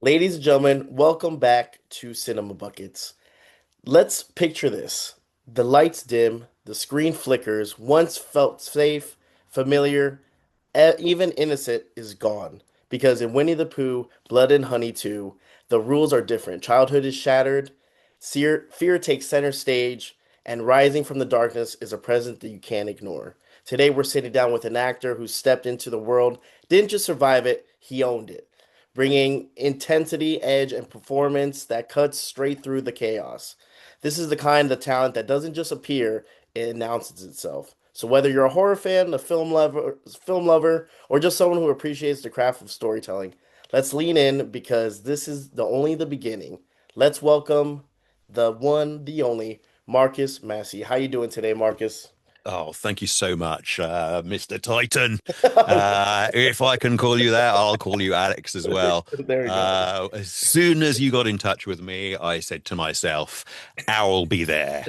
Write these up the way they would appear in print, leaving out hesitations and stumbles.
Ladies and gentlemen, welcome back to Cinema Buckets. Let's picture this. The lights dim, the screen flickers, once felt safe, familiar, even innocent is gone. Because in Winnie the Pooh, Blood and Honey 2, the rules are different. Childhood is shattered, fear takes center stage, and rising from the darkness is a presence that you can't ignore. Today, we're sitting down with an actor who stepped into the world, didn't just survive it, he owned it, bringing intensity, edge, and performance that cuts straight through the chaos. This is the kind of talent that doesn't just appear, it announces itself. So whether you're a horror fan, a film lover, or just someone who appreciates the craft of storytelling, let's lean in because this is only the beginning. Let's welcome the one, the only Marcus Massey. How you doing today, Marcus? Oh, thank you so much, Mr. Titan. If I can call you that, I'll call you Alex as well. There we go. As soon as you got in touch with me, I said to myself, I'll be there.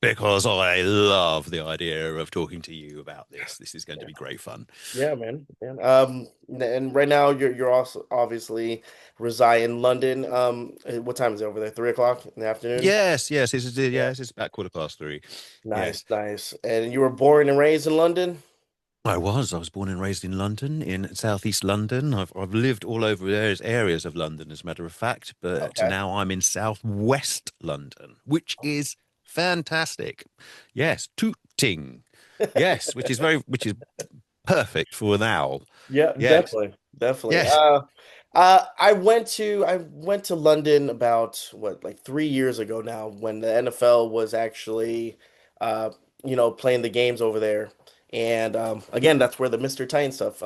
Because I love the idea of talking to you about this. This is going to be great fun. Yeah, man. Man. And right now you're also obviously reside in London. What time is it over there? 3 o'clock in the afternoon? Yes, Yeah. yes, it's about 3:15. Nice, Yes. nice. And you were born and raised in London? I was born and raised in London, in southeast London. I've lived all over various areas of London, as a matter of fact, but Okay. now I'm in southwest London, which is fantastic. Yes, tooting. Yes, which is perfect for an owl. Yeah, Yes, definitely. Definitely. yes. I went to London about what, like 3 years ago now, when the NFL was actually uh playing the games over there. And again, that's where the Mr. Titan stuff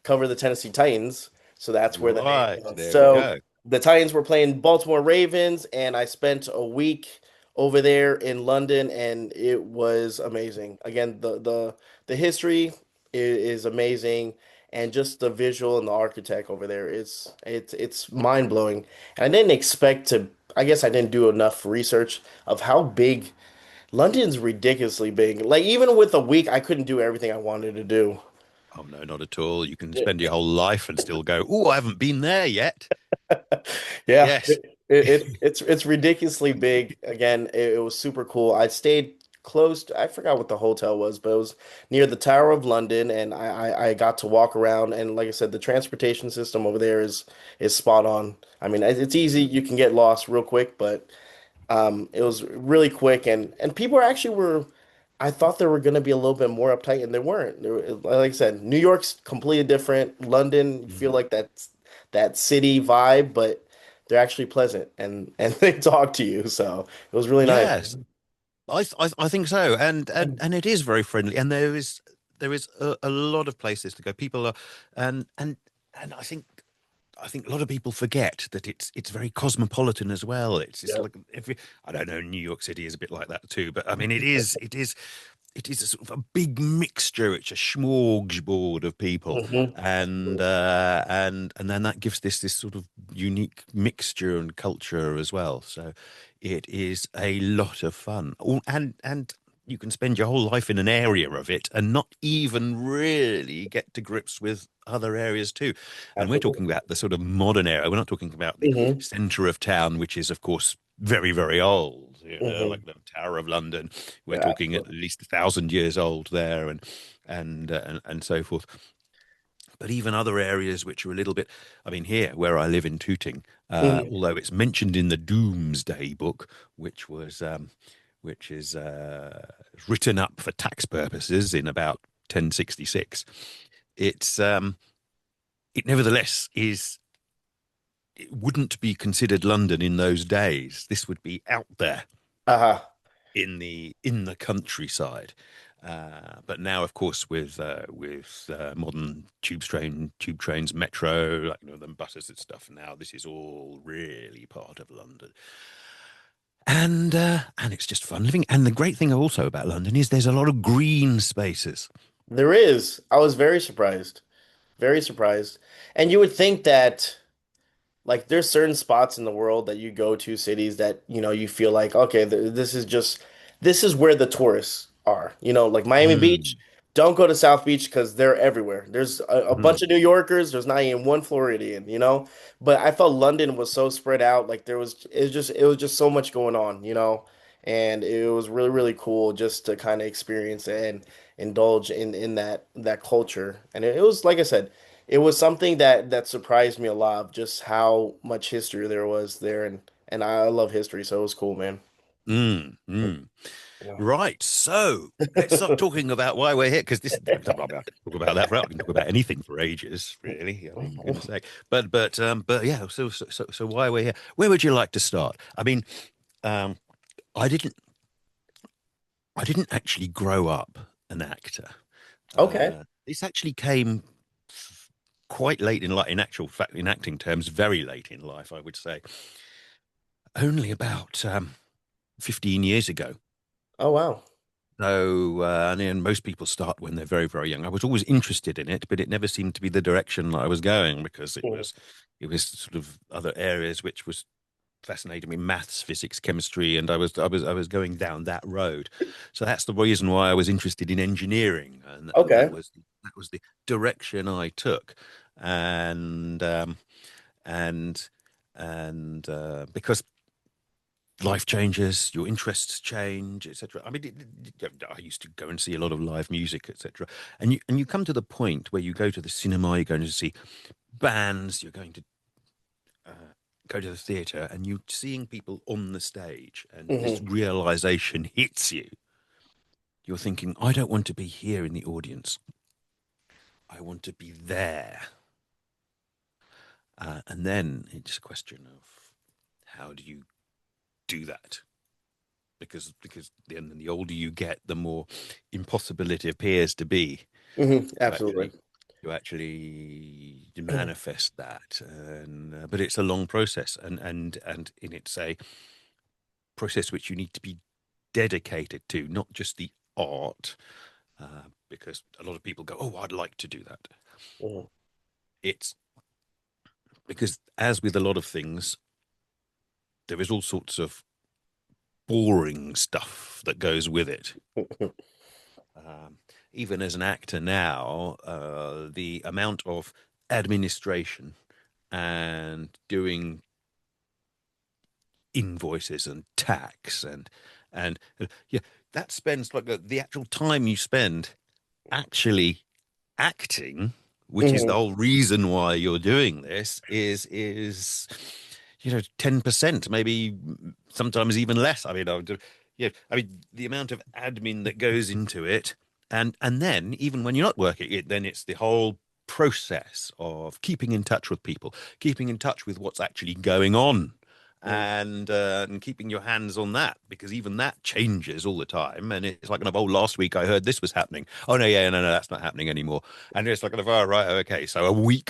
cover the Tennessee Titans. So that's where the name Right, comes. there we So go. the Titans were playing Baltimore Ravens, and I spent a week over there in London, and it was amazing. Again, the history is amazing, and just the visual and the architect over there is it's mind blowing. And I didn't expect to. I guess I didn't do enough research of how big London's ridiculously big. Like even with a week, I couldn't do everything I wanted to do. Oh no, not at all. You can Yeah, spend your whole life and still go, oh, I haven't been there yet. yeah, Yes. it's ridiculously big. Again, it was super cool. I stayed close to, I forgot what the hotel was, but it was near the Tower of London, and I got to walk around. And like I said, the transportation system over there is spot on. I mean, it's easy. You can get lost real quick, but it was really quick, and people actually were. I thought they were going to be a little bit more uptight, and they weren't. Like I said, New York's completely different. London, you feel Mhm. like that city vibe, but they're actually pleasant and they talk to you, so it was really nice. Yes. I think so, and it is very friendly, and there is a lot of places to go. People are, and and and I think a lot of people forget that it's very cosmopolitan as well. It's Yeah. like every I don't know, New York City is a bit like that too, but I mean it is a sort of a big mixture. It's a smorgasbord of people, Hmm. and then that gives this sort of unique mixture and culture as well. So it is a lot of fun. And you can spend your whole life in an area of it and not even really get to grips with other areas too. And we're Absolutely. talking about the sort of modern era. We're not talking about the Hmm. center of town, which is of course very, very old, you know, Hmm. like the Tower of London. We're Yeah, talking at absolutely. least 1,000 years old there, and so forth. But even other areas which are a little bit, I mean, here where I live in Tooting, Hmm. although it's mentioned in the Doomsday Book, which is written up for tax purposes in about 1066, it's it nevertheless is it wouldn't be considered London in those days. This would be out there Uh-huh. in the countryside. But now, of course, with modern tube trains, metro, like the buses and stuff. Now this is all really part of London, and it's just fun living. And the great thing also about London is there's a lot of green spaces. There is. I was very surprised. Very surprised. And you would think that, like, there's certain spots in the world that you go to, cities that, you feel like, okay, this is where the tourists are. Like Miami Mm. Beach. don't go to South Beach because they're everywhere. There's a bunch Mm. of New Yorkers. There's not even one Floridian, you know. But I felt London was so spread out. Like it was just so much going on, you know. And it was really really cool just to kind of experience and indulge in that culture. And it was like I said, it was something that surprised me a lot of just how much history there was there, and I love history, so it was cool, man. Mm, mm. Yeah. Right. So let's start talking about why we're here, because this I can talk about that for I can talk about anything for ages, really. I mean, goodness sake. But yeah. So why we're here? Where would you like to start? I mean, um, I didn't I didn't actually grow up an actor. Okay. This actually came quite late in life. In actual fact, in acting terms, very late in life, I would say. Only about 15 years ago. Oh wow. So, and then most people start when they're very, very young. I was always interested in it, but it never seemed to be the direction that I was going because Mhm. it was sort of other areas which was fascinating me, maths, physics, chemistry, and I was going down that road. So that's the reason why I was interested in engineering, and Okay. that was the direction I took, and and because life changes, your interests change, etc. I mean, I used to go and see a lot of live music, etc. And you come to the point where you go to the cinema, you're going to see bands, you're going to uh, go to the theatre, and you're seeing people on the stage, and this Hmm. realization hits you. You're thinking, I don't want to be here in the audience. I want to be there. And then it's a question of how do you do that? Because the older you get, the more impossible it appears to be to Absolutely. actually manifest that. And but it's a long process, and in it's a process which you need to be dedicated to, not just the art. Because a lot of people go, "Oh, I'd like to do that." Mhm. It's because, as with a lot of things, there is all sorts of boring stuff that goes with it. Um, Even as an actor now, the amount of administration and doing invoices and tax and yeah, that spends like the actual time you spend actually acting, which is the Mhm. whole reason why you're doing this, is 10%, maybe sometimes even less. I mean, I mean the amount of admin that goes into it, and then even when you're not working it, then it's the whole process of keeping in touch with people, keeping in touch with what's actually going on. Mhm. And keeping your hands on that because even that changes all the time, and it's like, oh, last week I heard this was happening. Oh no, yeah, no, no, that's not happening anymore. And it's like, oh, right, okay, so a week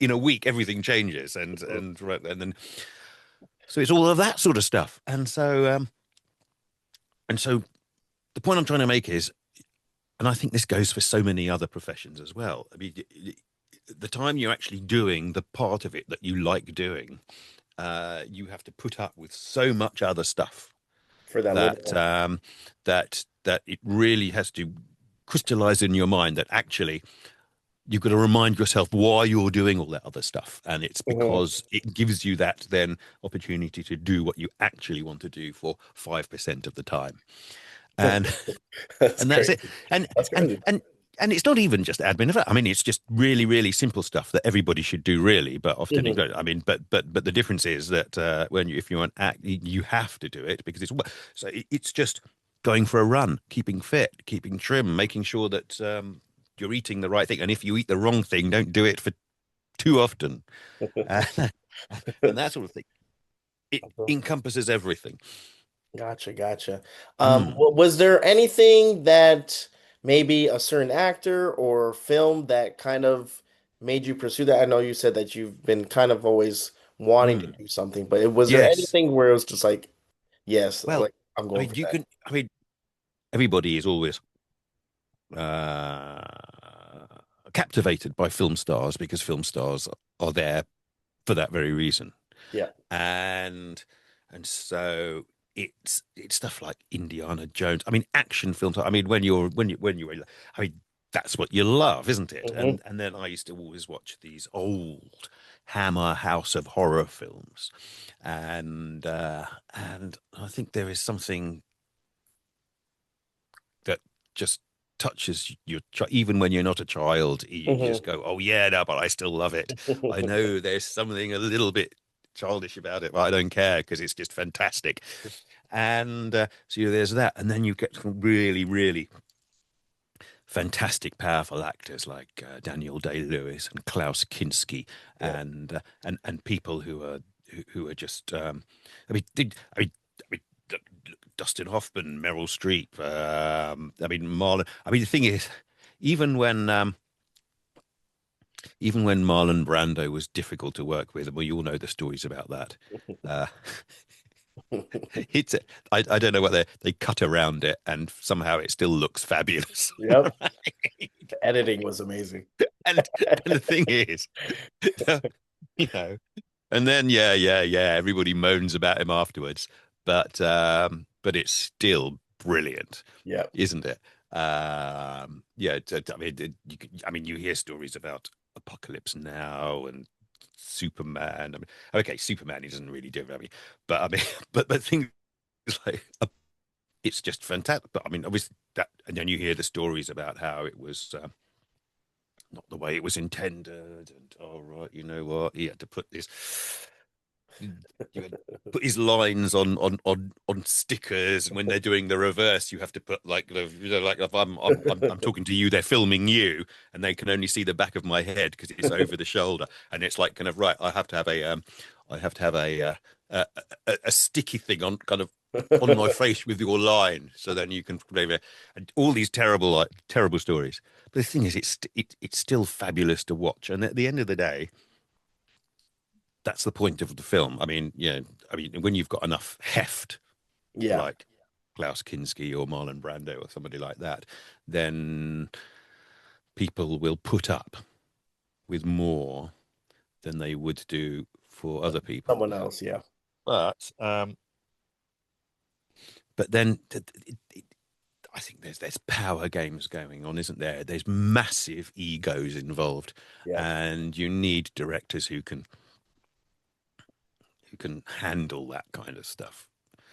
in a week everything changes, and right, and then so it's all of that sort of stuff. And so the point I'm trying to make is, and I think this goes for so many other professions as well. I mean, the time you're actually doing the part of it that you like doing, you have to put up with so much other stuff For that that little that it really has to crystallize in your mind that actually you've got to remind yourself why you're doing all that other stuff, and it's one. because it gives you that then opportunity to do what you actually want to do for 5% of the time. Mhm. And That's and that's it. crazy. and That's and crazy. and and it's not even just admin. I mean, it's just really, really simple stuff that everybody should do, really. But often you Hmm. don't. I mean, but the difference is that if you're an act, you have to do it because it's just going for a run, keeping fit, keeping trim, making sure that you're eating the right thing. And if you eat the wrong thing, don't do it for too often, uh, and that sort of thing. It encompasses everything. Gotcha, gotcha. Mm, Was there anything that maybe a certain actor or film that kind of made you pursue that? I know you said that you've been kind of always wanting to mm. do something, but was there Yes. anything where it was just like, yes, Well, like I'm I going mean, for you that? can. I mean, everybody is always uh, captivated by film stars because film stars are there for that very reason. Yeah. And and so. it's stuff like Indiana Jones. I mean, action films. I mean, when you're, I mean, that's what you love, isn't it? Hmm. And then I used to always watch these old Hammer House of Horror films, and I think there is something that just touches your even when you're not a child, you just Hmm. go, oh yeah, no, but I still love it. I know there's something a little bit childish about it, but I don't care because it's just fantastic. And so there's that, and then you get some really, really fantastic, powerful actors like Daniel Day-Lewis and Klaus Kinski, Yeah. and people who are just, I mean, I mean, Dustin Hoffman, Meryl Streep, I mean, Marlon. I mean, the thing is, even when um, even when Marlon Brando was difficult to work with, and we all know the stories about that. Uh, it's I don't know what they cut around it, and somehow it still looks fabulous. Yep. The editing was amazing. and and the thing is, you know, and then yeah, everybody moans about him afterwards, but it's still brilliant, Yep. isn't it? Yeah, I mean, I mean, you hear stories about Apocalypse Now and Superman. I mean, okay, Superman he doesn't really do it. I mean, but I mean, but things like it's just fantastic. But I mean, obviously that, and then you hear the stories about how it was. Not the way it was intended. And all right, you know what? He had to put this. You had to put his lines on stickers, and when they're doing the reverse, you have to put like like if I'm talking to you, they're filming you, and they can only see the back of my head because it's over the shoulder, and it's like kind of right. I have to have a sticky thing on kind of on my face with your line, so then you can and all these terrible terrible stories. But the thing is, it's still fabulous to watch. And at the end of the day, that's the point of the film. I mean, yeah, I mean, when you've got enough heft, Yeah. like Klaus Kinski or Marlon Brando or somebody like that, then people will put up with more than they would do for other people. Someone else. Yeah. But but then I think there's power games going on, isn't there? There's massive egos involved, Yeah. and you need directors who can handle that kind of stuff.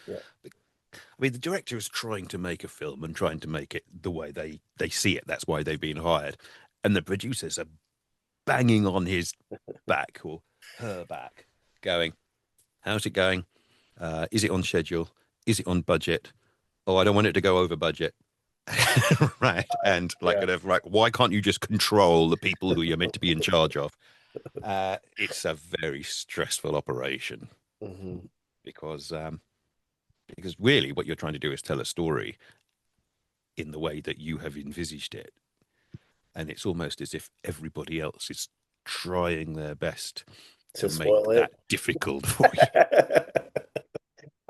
Yeah. I mean, the director is trying to make a film and trying to make it the way they see it. That's why they've been hired, and the producers are banging on his back or her back, going, "How's it going? Is it on schedule? Is it on budget? Oh, I don't want it to go over budget." Right, and like Yeah. kind of like, why can't you just control the people who you're meant to be in charge of? It's a very stressful operation Hmm. because because really what you're trying to do is tell a story in the way that you have envisaged it, and it's almost as if everybody else is trying their best To to make spoil that it. difficult for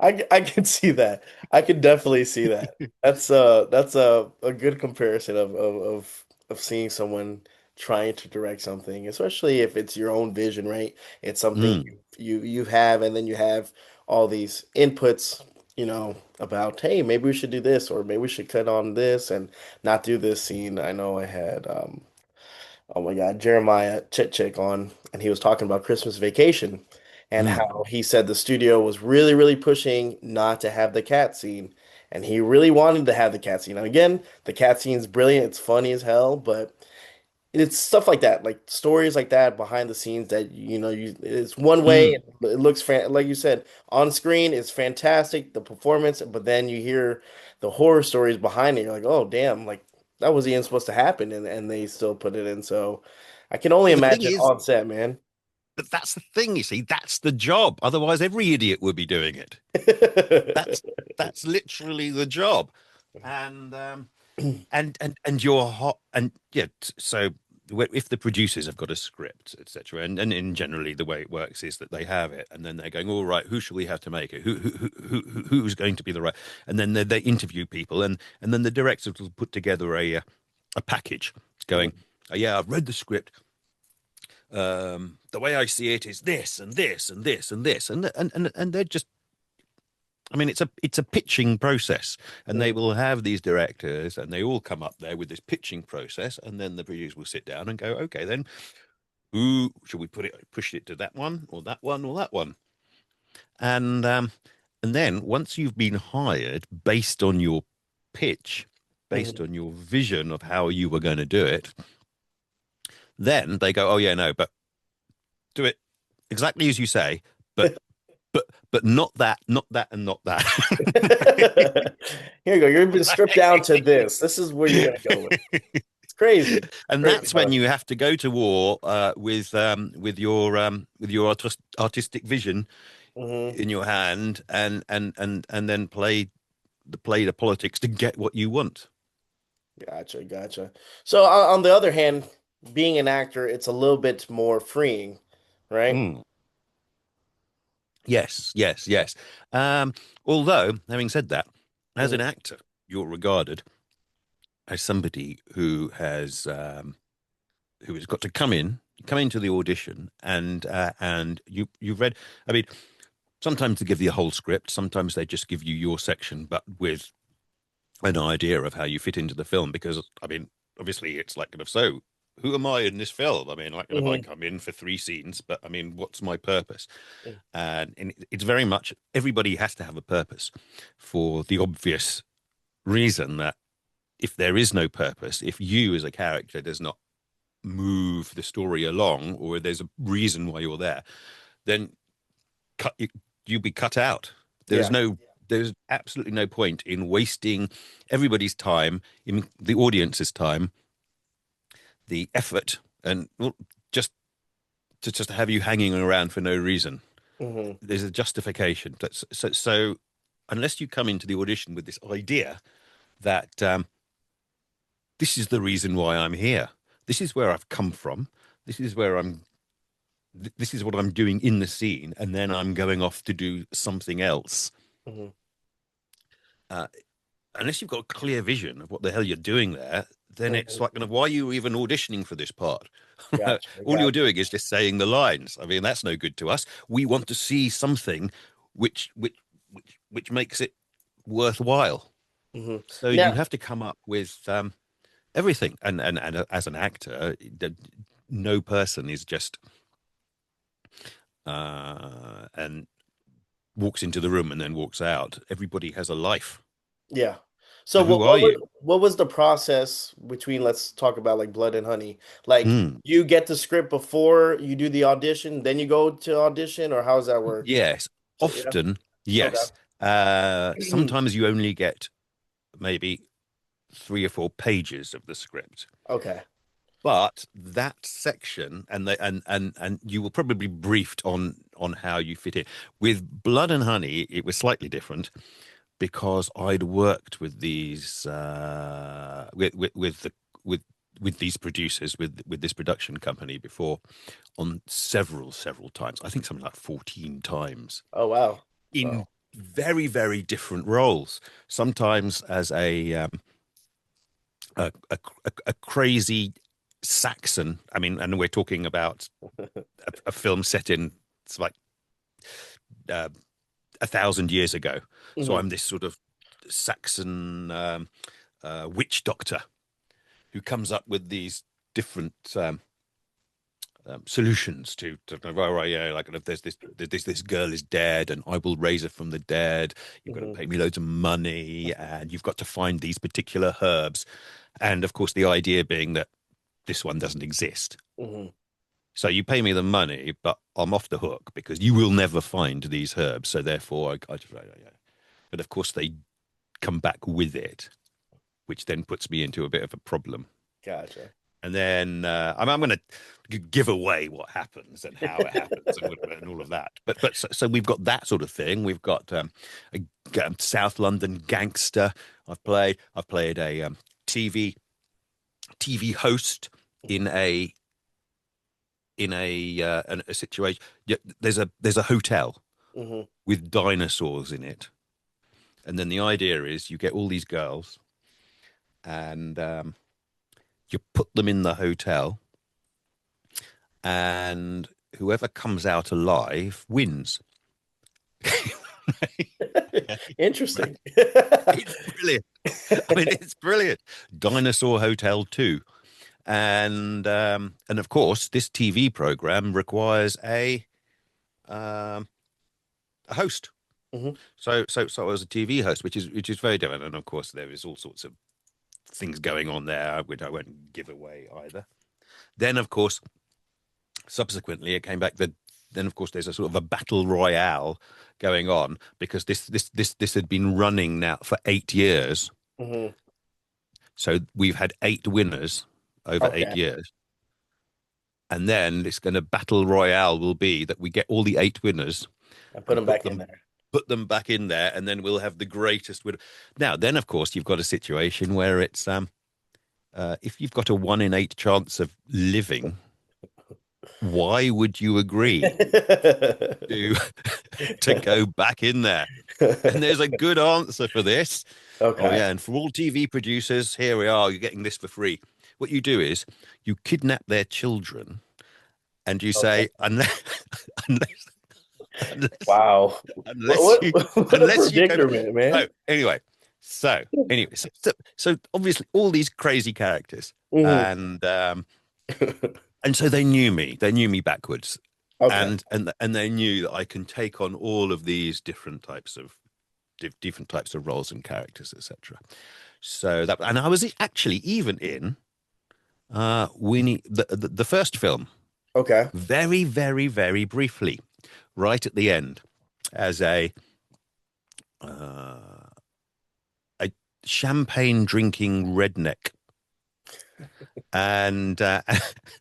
I can see that. I can definitely see that. you. That's a good comparison of seeing someone trying to direct something, especially if it's your own vision, right? It's something Mm. you have, and then you have all these inputs, about, hey, maybe we should do this, or maybe we should cut on this and not do this scene. I know I had oh my God, Jeremiah Chitchick on, and he was talking about Christmas Vacation and Mm. how he said the studio was really, really pushing not to have the cat scene. And he really wanted to have the cat scene. And again, the cat scene's brilliant. It's funny as hell, but it's stuff like that, like stories like that behind the scenes that it's one way. Mm. It looks like you said on screen, it's fantastic, the performance, but then you hear the horror stories behind it. You're like, oh damn, like that wasn't even supposed to happen, and they still put it in. So I can only Well, the thing imagine is, on set, man. but that's the thing. You see, that's the job. Otherwise, every idiot would be doing it. That's that's literally the job, and and you're hot and yeah. So if the producers have got a script, etc., and in generally the way it works is that they have it, and then they're going, all right, who shall we have to make it? Who's going to be the right? And then they interview people, and then the directors will put together a package going, oh, yeah, I've read the script. The way I see it is this and this and this and this, and they're just I mean, it's a pitching process, and they Mm, will have these directors, and they all come up there with this pitching process, and then the producer will sit down and go, okay, then who should we push it to that one or that one or that one, and um, and then once you've been hired based on your pitch, based mhm. on your vision of how you were going to do it, then they go, oh yeah, no, but do it exactly as you say, but but not that, not that, and not that. Here you go. You've been stripped down to this. This is where you're gonna go with. It's crazy. And Crazy that's when talk. you have to go to war with your artistic vision Hmm. in your hand, and then play the politics to get what you want. Gotcha, gotcha. So on the other hand, being an actor, it's a little bit more freeing, right? Mm. Yes, yes, yes. Um, Although, having said that, as Hmm. an actor, you're regarded as somebody who has got to come into the audition, and you've read. I mean, sometimes they give you a whole script, sometimes they just give you your section, but with an idea of how you fit into the film. Because I mean, obviously, it's like kind of so. Who am I in this film? I mean, like, kind of, I Hmm. come in for 3 scenes, but I mean, what's my purpose? And it's very much everybody has to have a purpose for the obvious reason that if there is no purpose, if you as a character does not move the story along, or there's a reason why you're there, then cut you be cut out. There's Yeah. no there's absolutely no point in wasting everybody's time, in the audience's time, the effort, and well, just just have you hanging around for no reason. Hmm. There's a justification. So unless you come into the audition with this idea that this is the reason why I'm here, this is where I've come from, this is where this is what I'm doing in the scene, and then I'm going off to do something else. Hmm. Uh, Unless you've got a clear vision of what the hell you're doing there, then it's Hmm. like, why are you even auditioning for this part? Gotcha, All you're gotcha. doing is just saying the lines. I mean, that's no good to us. We want to see something which which which makes it worthwhile. Hmm. So you Now, have to come up with everything. And as an actor, no person is just and walks into the room and then walks out. Everybody has a life. yeah. So So who are you? what was the process between, let's talk about like Blood and Honey? Like Mm. you get the script before you do the audition, then you go to audition, or how does that work? Yes, So yeah. often, Okay. yes. Sometimes you only get maybe 3 or 4 pages of the script, Okay. but that section, and you were probably briefed on how you fit in. With Blood and Honey, it was slightly different because I'd worked with these with the with these producers, with this production company before, on several times. I think something like 14 times Oh wow. in Wow. very, very different roles. Sometimes as a crazy Saxon. I mean, and we're talking about a film set in, it's like uh, 1,000 years ago. So Hmm. I'm this sort of Saxon witch doctor who comes up with these different solutions to right, right, yeah, like if this girl is dead and I will raise her from the dead. You've got to Hmm. pay me loads of money, and you've got to find these particular herbs, and of course the idea being that this one doesn't exist. Hmm. So you pay me the money, but I'm off the hook because you will never find these herbs. So therefore, I just, right, yeah. But of course they come back with it, which then puts me into a bit of a problem. Gotcha. And then I'm going to give away what happens and how it happens and all of that. But so we've got that sort of thing. We've got a South London gangster. I've played a TV host in a situation. Yeah, there's a hotel Hmm. with dinosaurs in it, and then the idea is you get all these girls and you put them in the hotel, and whoever comes out alive wins. Interesting. It's brilliant. I mean, it's brilliant. Dinosaur Hotel 2. And of course, this TV program requires a host. Hmm. So I was a TV host, which is very different. And of course, there is all sorts of things going on there, which I won't give away either. Then, of course, subsequently, it came back that then, of course, there's a sort of a battle royale going on because this had been running now for 8 years. Hmm. So we've had 8 winners over eight Okay. years. And then it's going to battle royale will be that we get all the 8 winners I put and him back in there. put them back in there, and then we'll have the greatest winner. Now, then, of course, you've got a situation where it's if you've got a 1 in 8 chance of living, why would you agree to to go back in there? And there's a good answer for this. Oh Okay. yeah, and for all TV producers, here we are. You're getting this for free. What you do is you kidnap their children, and you Okay. say unless unless Wow. unless you What a unless you go. predicament, So man. so obviously all these crazy characters, Hmm. and so they knew me. They knew me backwards, Okay. and they knew that I can take on all of these different types of roles and characters, etc. So that, and I was actually even in Winnie the first film, Okay. very very very briefly, right at the end, as uh, a champagne drinking redneck, and I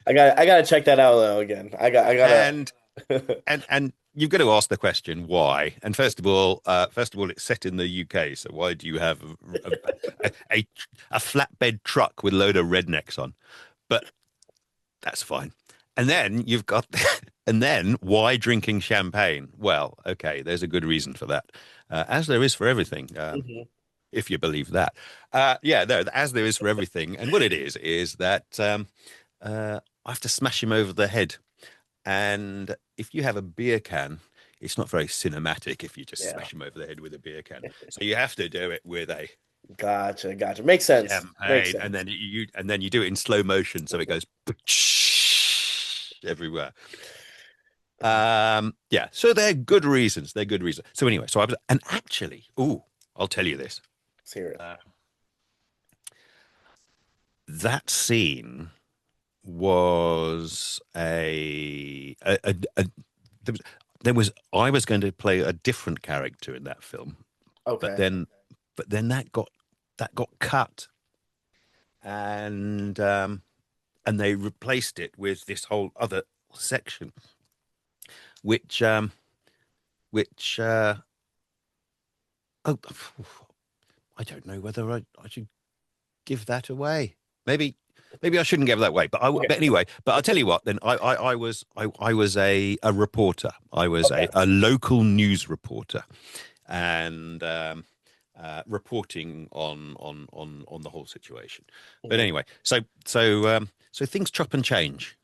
gotta check that out though again. I gotta. and and you've got to ask the question why. And first of all, it's set in the UK, so why do you have a flatbed truck with a load of rednecks on? But that's fine. And then you've got, and then why drinking champagne? Well, okay, there's a good reason for that, as there is for everything. Mhm. If you believe that, yeah, no, as there is for everything. And what it is that I have to smash him over the head. And if you have a beer can, it's not very cinematic if you just Yeah. smash him over the head with a beer can. So you have to do it with a Gotcha. Gotcha. Makes sense. Makes champagne, and sense. then you do it in slow motion, so it goes everywhere. Yeah, so they're good reasons. They're good reasons. So anyway, so I was, and actually, I'll tell you this. Let's hear it. Uh, that scene was there was, there was I was going to play a different character in that film, but Okay. then that got cut, and they replaced it with this whole other section, which which oh, I don't know whether I should give that away. Maybe maybe I shouldn't give that away. Okay. But anyway, but I'll tell you what. Then I was a reporter. I was Okay. a local news reporter, and reporting on the whole situation. But Hmm. anyway, so things chop and change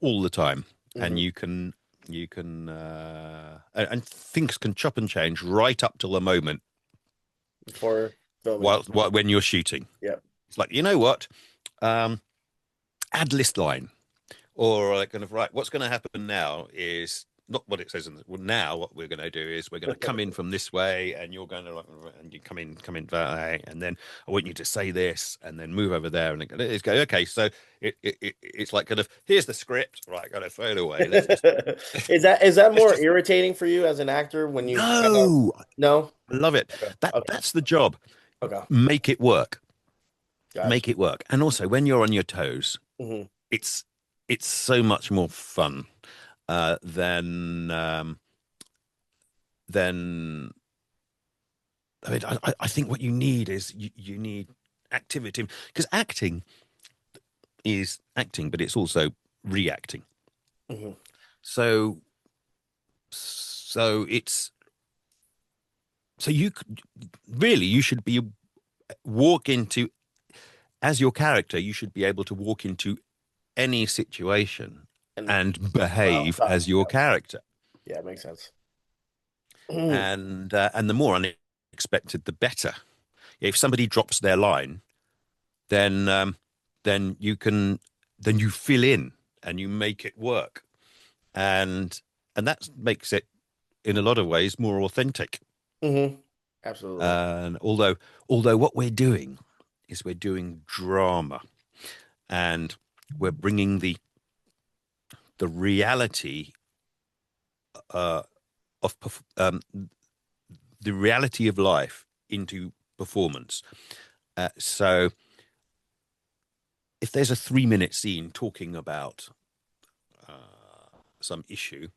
all the time, and Hmm. you can and things can chop and change right up till the moment Before filming. while when you're shooting. Yep. It's like, you know what? Um, Add list line, or like kind of, right, what's going to happen now is not what it says in the, well, now what we're going to do is we're going to come in from this way, and you're going to, and you come in that way, and then I want you to say this and then move over there, and it's go, okay, so it's like kind of, here's the script, right, gotta throw it away, let's just Is that let's more just irritating for you as an actor when you find out? no, No? I love it. Okay. That Okay. that's the job. Okay. Make it work. Gotcha. Make it work. And also when you're on your toes, Hmm. it's it's so much more fun uh, than than I mean, I think what you need is you need activity, because acting is acting, but it's also reacting. Hmm. So so it's so you really you should be walk into as your character. You should be able to walk into any situation And and wow, behave tough. as your character. Yeah, it makes sense. And the more on it. expected, the better. If somebody drops their line, then then you can then you fill in and you make it work, and that makes it in a lot of ways more authentic. Hmm. Absolutely. And although what we're doing is we're doing drama, and we're bringing the reality uh, of the reality of life into performance. So if there's a 3 minute scene talking about some issue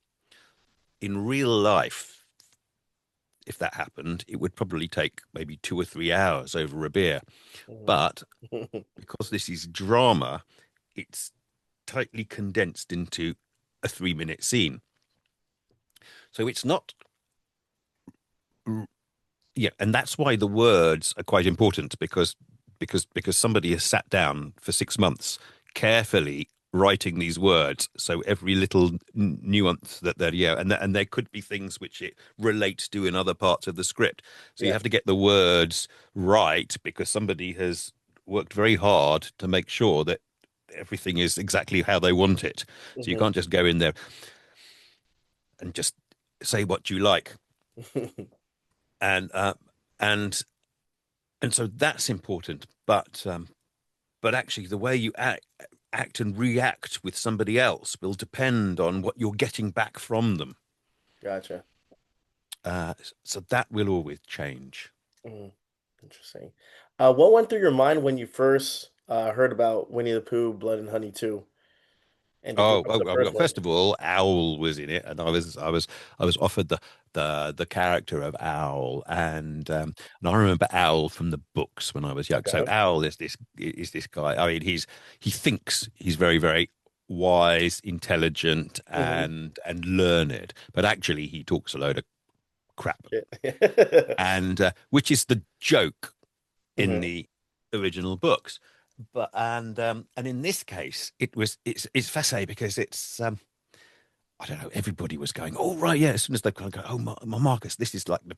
in real life, if that happened, it would probably take maybe 2 or 3 hours over a beer. Hmm. But because this is drama, it's tightly condensed into a 3 minute scene. So it's not, yeah, and that's why the words are quite important, because somebody has sat down for 6 months carefully writing these words, so every little nuance that they're, yeah, and there could be things which it relates to in other parts of the script, so you Yeah. have to get the words right because somebody has worked very hard to make sure that everything is exactly how they want it. So you Hmm. can't just go in there and just say what you like. And and and so that's important. But actually, the way you act and react with somebody else will depend on what you're getting back from them. Gotcha. Uh, so that will always change. Mm, interesting. What went through your mind when you first heard about Winnie the Pooh, Blood and Honey 2? And did you watch the Well, first one? first of all, Owl was in it, and I was offered the character of Owl, and I remember Owl from the books when I was young. So Okay. Owl is this guy. I mean, he thinks he's very very wise, intelligent, Hmm. and learned, but actually he talks a load of crap, Yeah. and which is the joke in Hmm. the original books. But and in this case, it's fascinating because it's I don't know. Everybody was going, "Oh right, yeah." As soon as they kind of go, "Oh, Marcus, this is like the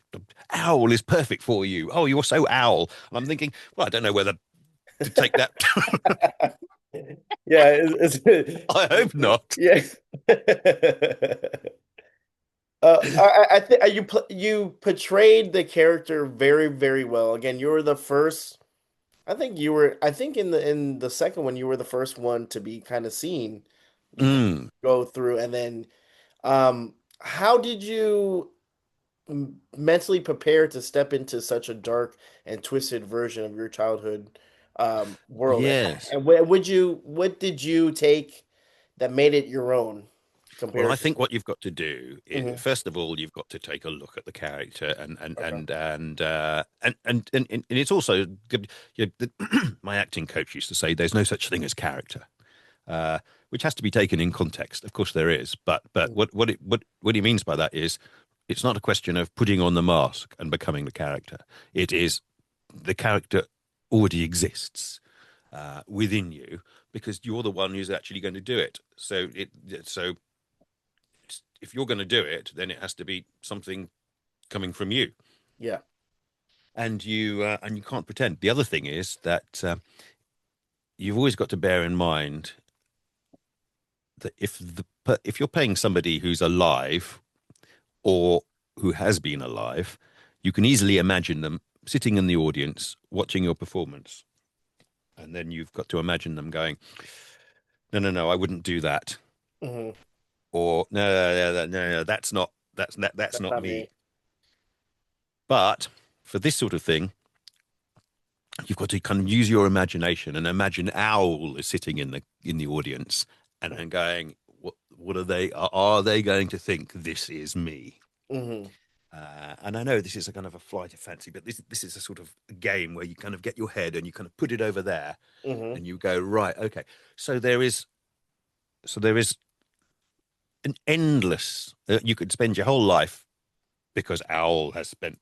owl is perfect for you." Oh, you're so owl. And I'm thinking, well, I don't know whether to take that. Yeah, I hope not. yeah. I think you portrayed the character very, very well. Again, you were the first. I think you were. I think in the second one, you were the first one to be kind of seen Mm, go through, and then how did you mentally prepare to step into such a dark and twisted version of your childhood world? yes. And what did you take that made it your own Well, I compared to? think what you've got to do is, Hmm. first of all, you've got to take a look at the character, Okay. and it's also good. My acting coach used to say, "There's no such thing as character," uh, which has to be taken in context. Of course, there is, but Mhm. what he means by that is, it's not a question of putting on the mask and becoming the character. It is the character already exists within you because you're the one who's actually going to do it. So if you're going to do it, then it has to be something coming from you, Yeah. and you can't pretend. The other thing is that you've always got to bear in mind that if you're paying somebody who's alive or who has been alive, you can easily imagine them sitting in the audience watching your performance, and then you've got to imagine them going, "No, no, no, I wouldn't do that," Hmm. or "No, no, no, no, no, that's That's not not me." me. But for this sort of thing, you've got to kind of use your imagination and imagine Owl is sitting in the audience and going, what are they going to think this is me? Hmm. And I know this is a kind of a flight of fancy, but this is a sort of game where you kind of get your head and you kind of put it over there Hmm. and you go, right, okay. So there is an endless. You could spend your whole life, because Owl has spent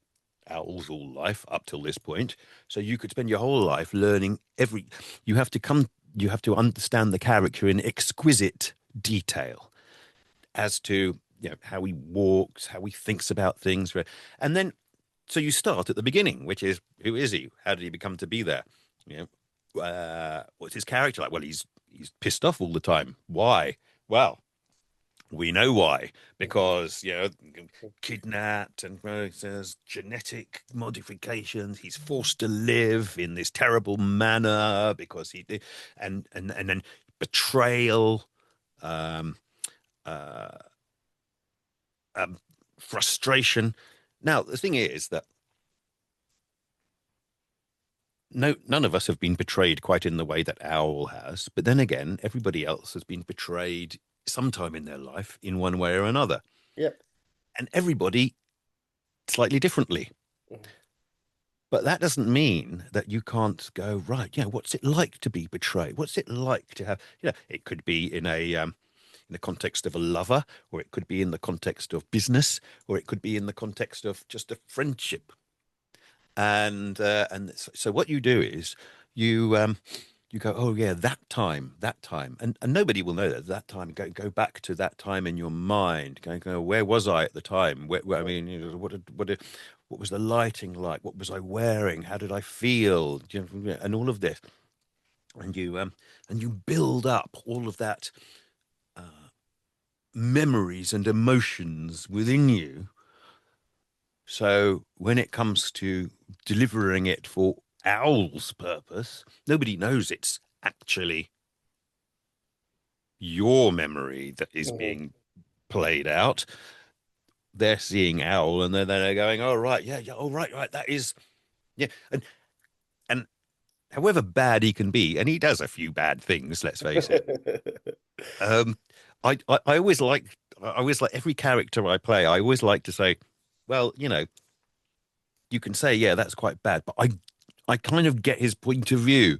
Owl's whole life up till this point. So you could spend your whole life learning every. You have to come. You have to understand the character in exquisite detail as to how he walks, how he thinks about things, and then So you start at the beginning, which is, who is he? How did he become to be there? You know, what's his character like? Well, he's pissed off all the time. Why? Well, we know why, Mhm. because kidnapped, and there's genetic modifications. He's forced to live in this terrible manner because he did, and then betrayal, um, uh, um, frustration. Now the thing is that none of us have been betrayed quite in the way that Owl has, but then again, everybody else has been betrayed sometime in their life in one way or another, Yep. and everybody slightly differently. Mhm. But that doesn't mean that you can't go, right. What's it like to be betrayed? What's it like to have? It could be in the context of a lover, or it could be in the context of business, or it could be in the context of just a friendship. And so what you do is you go, oh yeah, that time, and nobody will know that time. Go back to that time in your mind. Go, where was I at the time? I mean, what was the lighting like? What was I wearing? How did I feel? And all of this, and you build up all of that memories and emotions within you. So when it comes to delivering it for Owl's purpose, nobody knows it's actually your memory that is Mhm. being played out. They're seeing Owl, and then they're going, "Oh right, yeah, yeah, oh right, right, that is yeah." And however bad he can be, and he does a few bad things, let's face it. Um, I always like every character I play. I always like to say, well, you can say, yeah, that's quite bad, but I kind of get his point of view.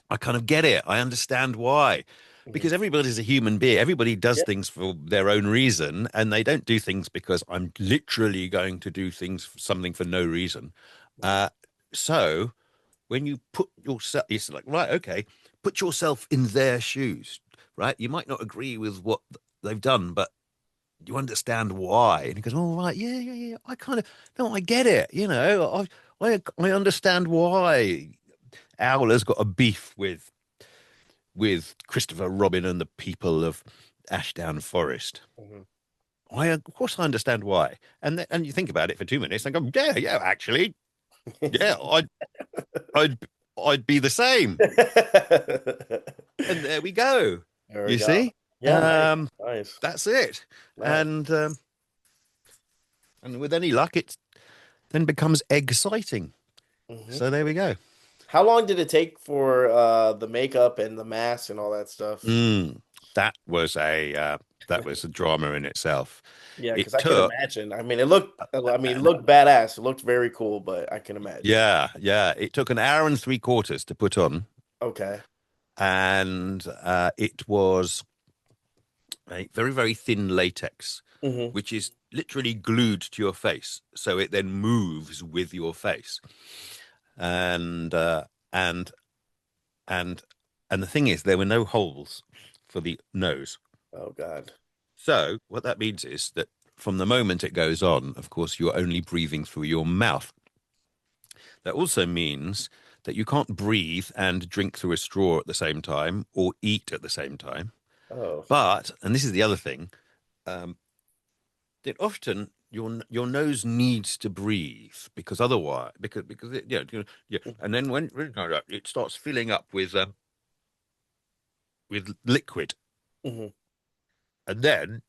I kind of get it. I understand why. Mhm. Because everybody's a human being. Everybody does Yep. things for their own reason, and they don't do things because I'm literally going to do something for no reason. Mhm. Uh, so when you put yourself, it's like, right, okay, put yourself in their shoes, right? You might not agree with what they've done, but you understand why. And he goes, oh, right, yeah, yeah, yeah. I kind of, no, I get it. I understand why Owl has got a beef with Christopher Robin and the people of Ashdown Forest. Mhm. Of course, I understand why. And you think about it for 2 minutes and go, yeah, yeah, actually, yeah, I'd, I'd be the same. And there we go. There we You go. see, Yeah, nice, um, nice, that's it. nice. And with any luck, it then becomes exciting. Hmm. So there we go. How long did it take for the makeup and the mask and all that stuff? Mm, that was a drama in itself. Yeah, It because I can took imagine. I mean, it looked. I mean, it and looked badass. It looked very cool, but I can imagine. Yeah, yeah. It took an hour and 3/4 to put on, Okay. and it was a very, very thin latex, Hmm. which is literally glued to your face, so it then moves with your face. And and and and the thing is, there were no holes for the nose. Oh God. So what that means is that from the moment it goes on, of course, you're only breathing through your mouth. That also means that you can't breathe and drink through a straw at the same time or eat at the same time. Oh. But, and this is the other thing, um, that often your nose needs to breathe because otherwise, because it, yeah, and then when it starts filling up with liquid, Hmm. and then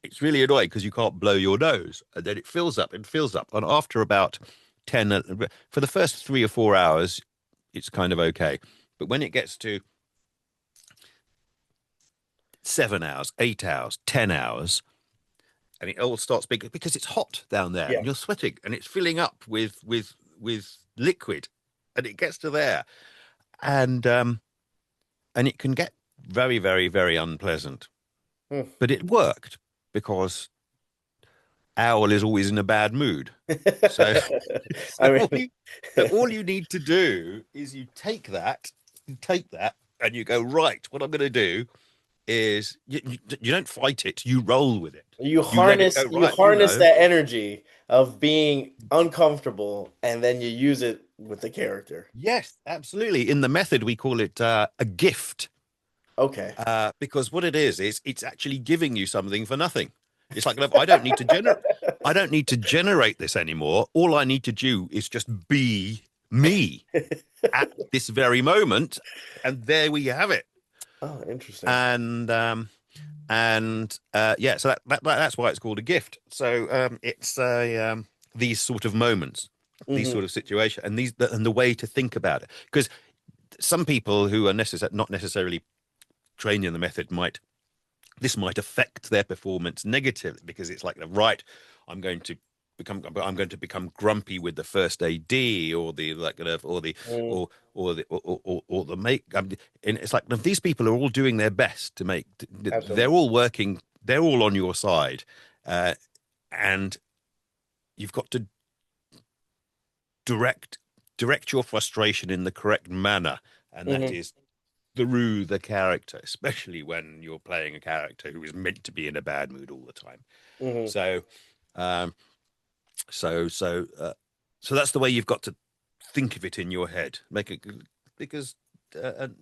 it's really annoying because you can't blow your nose, and then it fills up and fills up, and after about 10, for the first 3 or 4 hours, it's kind of okay, but when it gets to 7 hours, 8 hours, 10 hours, and it all starts big because it's hot down there, Yeah. and you're sweating, and it's filling up with liquid, and it gets to there, and and it can get very, very, very unpleasant. Hmm. But it worked because Owl is always in a bad mood. So, so I all mean, you, so all you need to do is you take that, and you go, right, what I'm going to do is you don't fight it, you roll with it. You You let it harness go, you right, you harness know. that energy of being uncomfortable, and then you use it with the character. Yes, absolutely. In the method, we call it a gift, Okay. because what it is it's actually giving you something for nothing. It's like, look, I don't need to generate this anymore. All I need to do is just be me at this very moment, and there we have it. Oh, interesting. And yeah, so that's why it's called a gift. So it's a these sort of moments, these Hmm. sort of situation, and the way to think about it, because some people who are not necessarily trained in the method might affect their performance negatively, because it's like, right, I'm going to I'm going to become grumpy with the first AD, or the like or the Mm, or the make. And it's like, these people are all doing their best to make. They're absolutely. all working. They're all on your side, uh, and you've got to direct direct your frustration in the correct manner, and that Hmm. is through the character, especially when you're playing a character who is meant to be in a bad mood all the time. Hmm. So, um, so, so, uh, so that's the way you've got to think of it in your head. Make it, because, and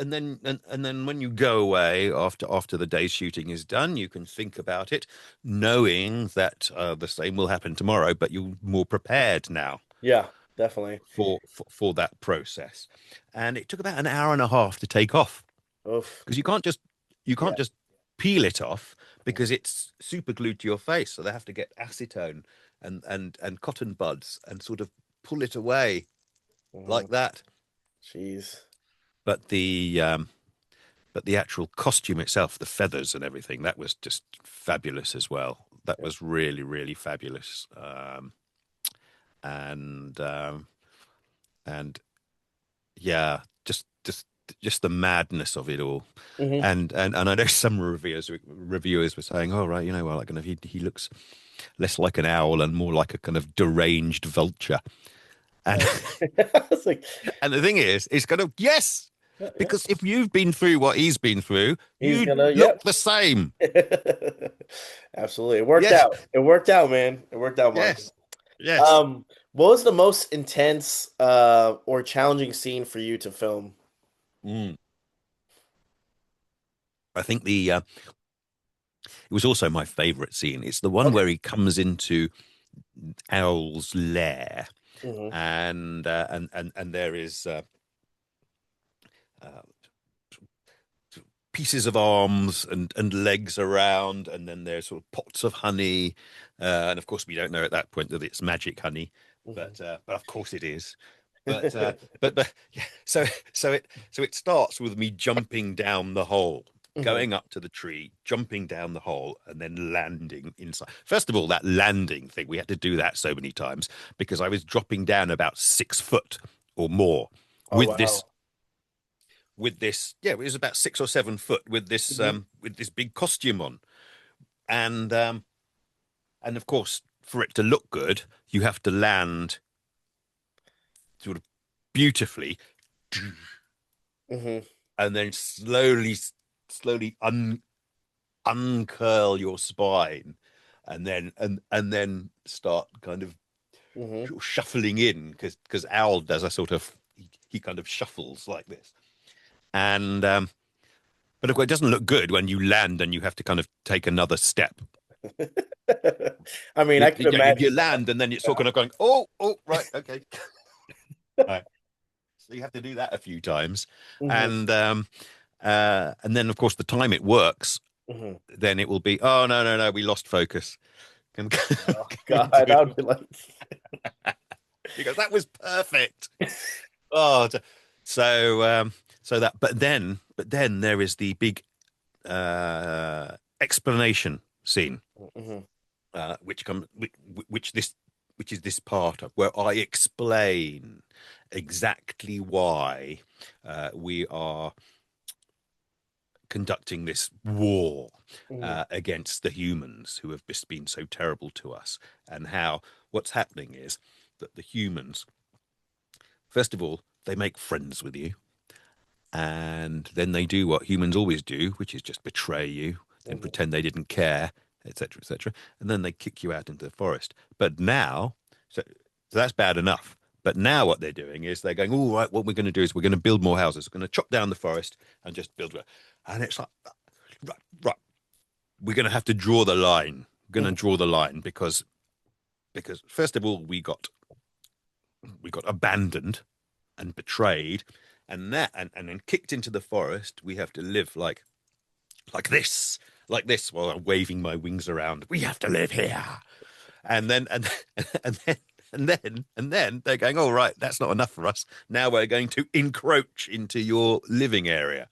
then when you go away after the day's shooting is done, you can think about it, knowing that the same will happen tomorrow, but you're more prepared now Yeah, definitely. for that process. And it took about an hour and a half to take off, Oof. because you Yeah. can't just peel it off, because it's super glued to your face. So they have to get acetone and cotton buds and sort of pull it away Hmm. like that. Jeez. But the actual costume itself, the feathers and everything, that was just fabulous as well. That Yeah. was really, really fabulous. And and yeah, just the madness of it all. Hmm. And I know some reviewers were saying, "Oh, right, well, like, kind of, he looks less like an owl and more like a kind of deranged vulture." And It's like, and the thing is, it's kind of, yes, yeah, yeah. because if you've been through what he's been through, He's you gonna, look yep. the same. Absolutely. It worked Yes, out. It worked out, man. It worked out, Marcus. yes, yes. What was the most intense or challenging scene for you to film? Mm. I think it was also my favorite scene. It's the one Okay. where he comes into Owl's lair, Hmm. and there is uh, pieces of arms and legs around, and then there's sort of pots of honey, and of course we don't know at that point that it's magic honey, Hmm. but of course it is. But yeah, so it starts with me jumping down the hole, Hmm. going up to the tree, jumping down the hole, and then landing inside. First of all, that landing thing, we had to do that so many times, because I was dropping down about 6 foot or more Oh, with wow. this, yeah, it was about 6 or 7 foot Hmm. with this big costume on. And um and of course, for it to look good, you have to land sort of beautifully, Hmm. and then slowly uncurl your spine, and then start kind of Hmm. shuffling in, because Owl does a sort of, he kind of shuffles like this. And but of course, it doesn't look good when you land and you have to kind of take another step. I mean, I could You imagine land, and then it's sort that. of going, oh, right, okay. Right. So you have to do that a few times, Yeah. and then of course the time it works, Hmm. then it will be, oh, no, no, no, we lost focus. Can, Oh can we God, do I it? would be like, Because that was perfect. Oh, so that, but then there is the big explanation scene, hmm. which comes which is this part of where I explain exactly why we are conducting this war Hmm. against the humans who have just been so terrible to us, and how what's happening is that the humans, first of all, they make friends with you, and then they do what humans always do, which is just betray you, then Hmm. pretend they didn't care, etc., etc., and then they kick you out into the forest. But now, so that's bad enough. But now what they're doing is they're going, all right, what we're going to do is we're going to build more houses. We're going to chop down the forest and just build. And it's like, right, right, we're going to have to draw the line. We're going to Hmm. draw the line because first of all we got abandoned and betrayed, and and then kicked into the forest. We have to live like this, like this, while I'm waving my wings around. We have to live here, and then and then. And then they're going, all right, that's not enough for us. Now we're going to encroach into your living area.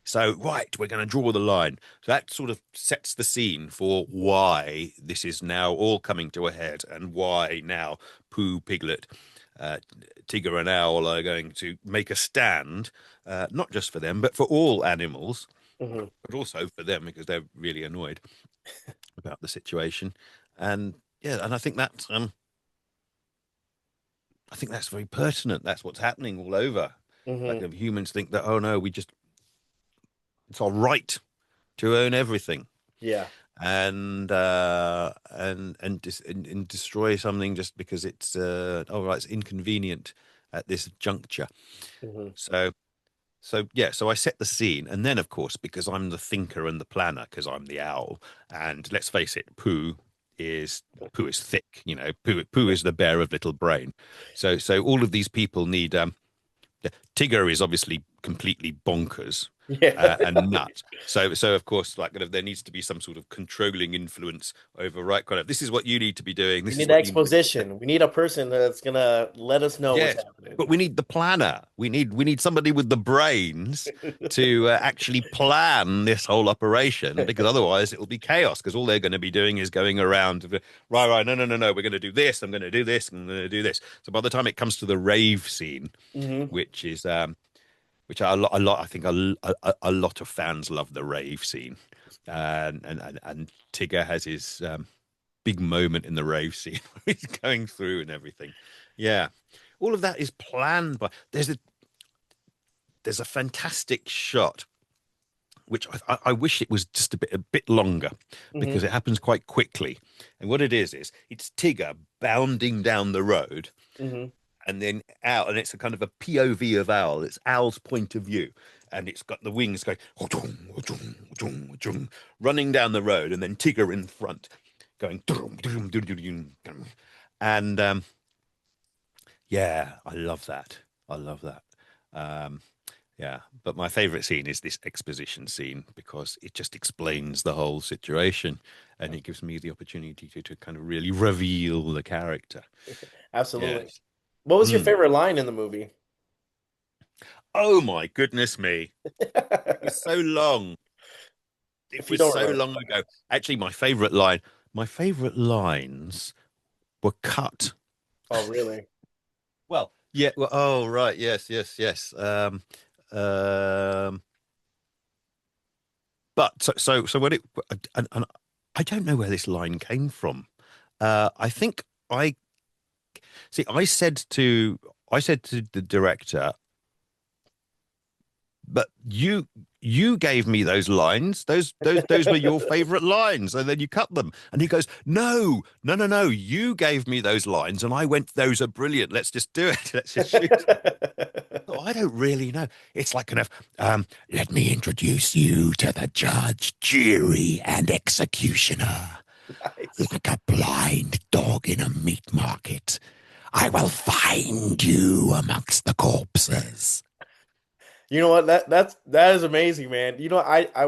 So, right, we're going to draw the line. So that sort of sets the scene for why this is now all coming to a head and why now Pooh, Piglet, uh, Tigger, and Owl are going to make a stand, not just for them, but for all animals, Hmm. but also for them because they're really annoyed about the situation. And yeah, and I think that's very pertinent. That's what's happening all over. Like Hmm. humans think that, oh no, it's our right to own everything. Yeah. And destroy something just because it's oh right, it's inconvenient at this juncture. Hmm. So yeah, so I set the scene, and then of course because I'm the thinker and the planner, because I'm the owl, and let's face it, Pooh is thick, Pooh is the bear of little brain. So all of these people need yeah, Tigger is obviously completely bonkers Yeah. and nuts. So of course, like kind of, there needs to be some sort of controlling influence over right. Kind of, this is what you need to be doing. We This is need what you need to be. exposition. We need a person that's gonna let us know what's Yes, happening. but we need the planner. We need somebody with the brains to actually plan this whole operation, because otherwise it will be chaos. Because all they're going to be doing is going around, right, no, no, no, no. We're going to do this. I'm going to do this. I'm going to do this. So by the time it comes to the rave scene, Hmm. which is which a lot. I think a lot of fans love the rave scene, and Tigger has his big moment in the rave scene where he's going through and everything. Yeah, all of that is planned by. There's a fantastic shot which I wish it was just a bit longer Hmm. because it happens quite quickly. And what it is it's Tigger bounding down the road, Hmm. and then Owl, and it's a kind of a POV of Owl. It's Owl's point of view, and it's got the wings going running down the road, and then Tigger in front going, and yeah, I love that. I love that. Um, yeah, but my favorite scene is this exposition scene because it just explains the whole situation, and it gives me the opportunity to kind of really reveal the character. Absolutely. Yes. What was your Mm. favorite line in the movie? Oh my goodness me. It was so long. It If you was don't so remember. long ago. Actually, my favorite lines were cut. Oh, really? Well, yeah. Well, oh, right. Yes, yes, yes. Um, but so when it, and I don't know where this line came from. I think I see. I said to the director, but you gave me those lines. Those were your favorite lines, and then you cut them. And he goes, no, no, no, no. You gave me those lines, and I went, those are brilliant. Let's just do it. Let's just shoot it. So I don't really know. It's like kind of, let me introduce you to the judge, jury, and executioner. Nice. Like a blind dog in a meat market, I will find you amongst the corpses. You know what? That is amazing, man. You know, I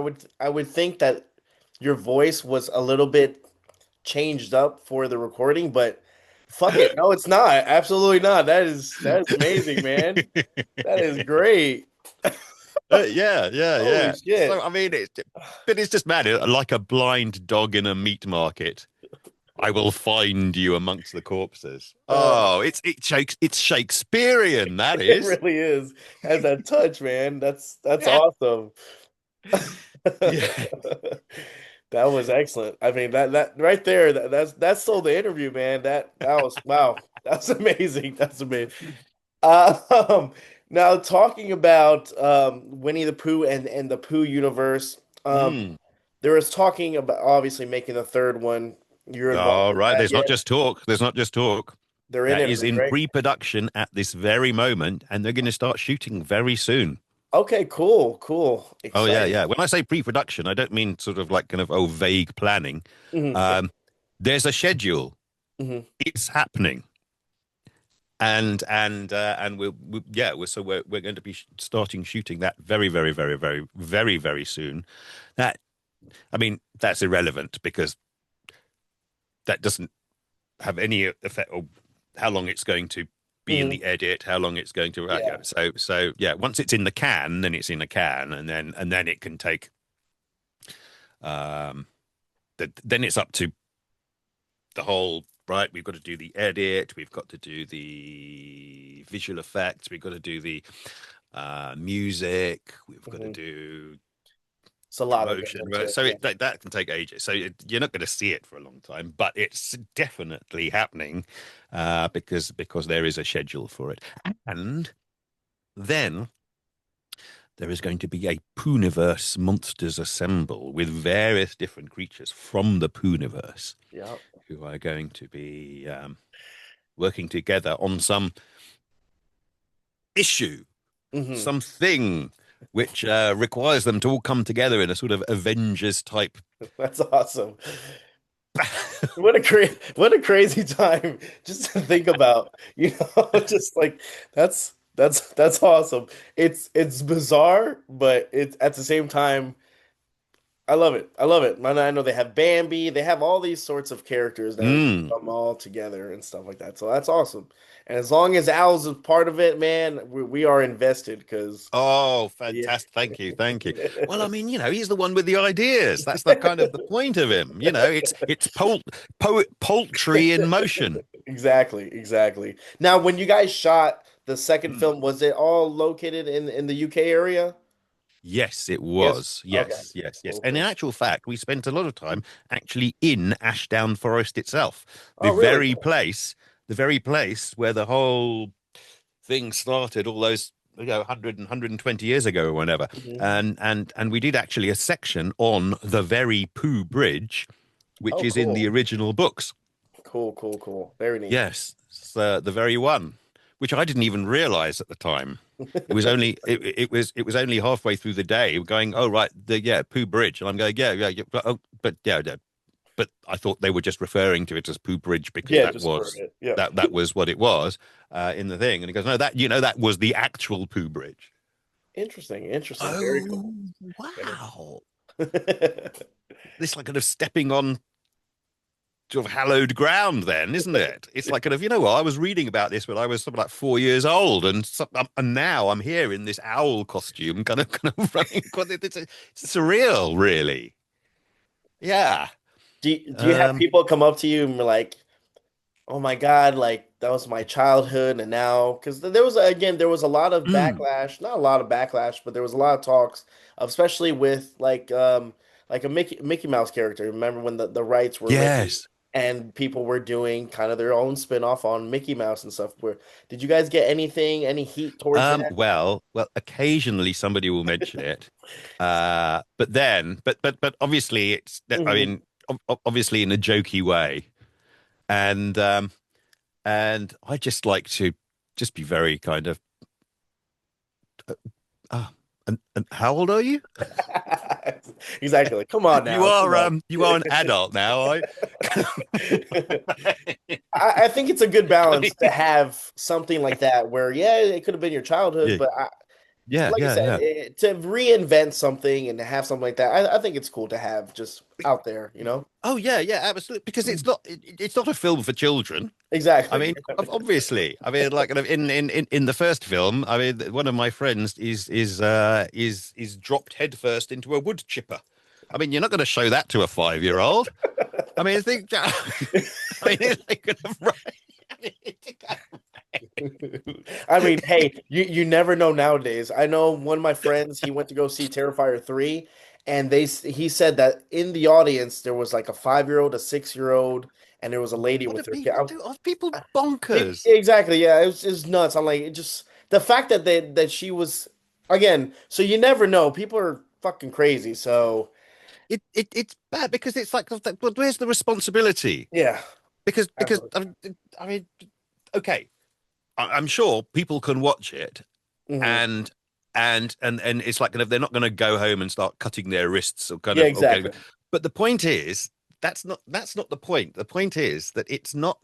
would think that your voice was a little bit changed up for the recording, but fuck it. No, it's not. Absolutely not. That is amazing, man. That is great. Yeah, yeah, Holy yeah. So shit. I mean, but it's just mad. Like a blind dog in a meat market, I will find you amongst the corpses. Uh, Oh, it's Shakespearean. That it is. really is. Has that touch, man. That's awesome. Yeah. That was excellent. I mean, that right there, that's sold the interview, man. That was wow. That's amazing. That's amazing. Um, Now, talking about Winnie the Pooh and the Pooh universe, Mm. there was talking about obviously making the third one. You're involved All with right. that There's not yet? just talk. There's not just talk. They're in That it is already, in right? pre-production at this very moment, and they're going to start shooting very soon. Okay, cool, cool, Oh yeah, exciting. yeah. When I say pre-production, I don't mean sort of like kind of vague planning. Yeah. Um, there's a schedule. hmm It's happening, and we're going to be starting shooting that very, very, very, very, very, very soon. That I mean, that's irrelevant because that doesn't have any effect on how long it's going to be in hmm the edit, how long it's going to Yeah. so yeah, once it's in the can, then it's in the can, and then it can take um then it's up to the whole right. We've got to do the edit, we've got to do the visual effects, we've got to do the music, we've got to hmm do It's a lot that goes promotion, into right? it. So Yeah. that can take ages. So you're not going to see it for a long time, but it's definitely happening because there is a schedule for it. And then there is going to be a Pooniverse Monsters Assemble with various different creatures from the Pooniverse Yeah. who are going to be working together on some issue, hmm something which requires them to all come together in a sort of Avengers type. That's awesome. What a crazy time just to think about, just like that's awesome. It's bizarre, but it's at the same time I love it. I love it. I know they have Bambi, they have all these sorts of characters that are gonna Mm. come all together and stuff like that. So that's awesome. And as long as Al's a part of it, man, we are invested because Oh, yeah. fantastic. Thank you. Thank you. Well, I mean, he's the one with the ideas. That's the kind of the point of him. It's poultry in motion. Exactly, exactly. Now, when you guys shot the second Mm. film, was it all located in the UK area? Yes, it Yes. was. Okay. Yes, yes, yes. Cool, And in cool. actual fact, we spent a lot of time actually in Ashdown Forest itself, the Oh, really? very place, the very place where the whole thing started all those 100 years ago or whatever. Mhm. And we did actually a section on the very Pooh Bridge, which Oh, is in the cool. original books. Cool, cool, cool. Very neat. Yes, it's the very one, which I didn't even realize at the time. It was only halfway through the day going, oh right, the Pooh Bridge, and I'm going, yeah, but yeah, yeah, but I thought they were just referring to it as Pooh Bridge because Yeah, that just for was it. Yeah. that was what it was in the thing. And he goes, no, that was the actual Pooh Bridge. Interesting, interesting. Very Oh cool. Very wow! cool. This like kind of stepping on sort of hallowed ground, then, isn't it? It's like kind of what I was reading about this when I was something like 4 years old, and now I'm here in this owl costume, kind of running. It's surreal, really. Yeah. Do you have Um. people come up to you and be like, oh my God, like that was my childhood, and now because there was a lot of mm, backlash, not a lot of backlash, but there was a lot of talks, especially with like a Mickey Mouse character. Remember when the rights were limited yes. and people were doing kind of their own spin-off on Mickey Mouse and stuff. Where did you guys get any heat towards that? Well, occasionally somebody will mention it, but obviously I hmm mean, obviously in a jokey way, and I just like to just be very kind of ah. And how old are you? Exactly. Like, come on You now, come are on. an adult now. I think it's a good balance to have something like that where, yeah, it could have been your childhood, Yeah, but yeah, like I yeah, said, yeah. to reinvent something and to have something like that, I think it's cool to have just out there, you know? Oh yeah, yeah, absolutely. Because it's not a film for children. I Exactly. mean, obviously. I mean, like kind of in the first film, I mean, one of my friends is dropped headfirst into a wood chipper. I mean, you're not going to show that to a 5-year-old. I mean, I think. I mean, it's like kind of right. I mean, hey, you never know nowadays. I know one of my friends, he went to go see Terrifier 3, and he said that in the audience there was like a 5-year-old, a 6-year-old, and there was a lady What do with her kid. people do? Are people bonkers? Exactly, yeah, it was nuts. I'm like, it just the fact that she was again, so you never know. People are fucking crazy. So It's bad because it's like, well, where's the responsibility? yeah, Because absolutely. I mean, okay, I'm sure people can watch it Hmm. and and it's like they're not going to go home and start cutting their wrists or kind Yeah, of okay. exactly. But the point is that's not the point. The point is that it's not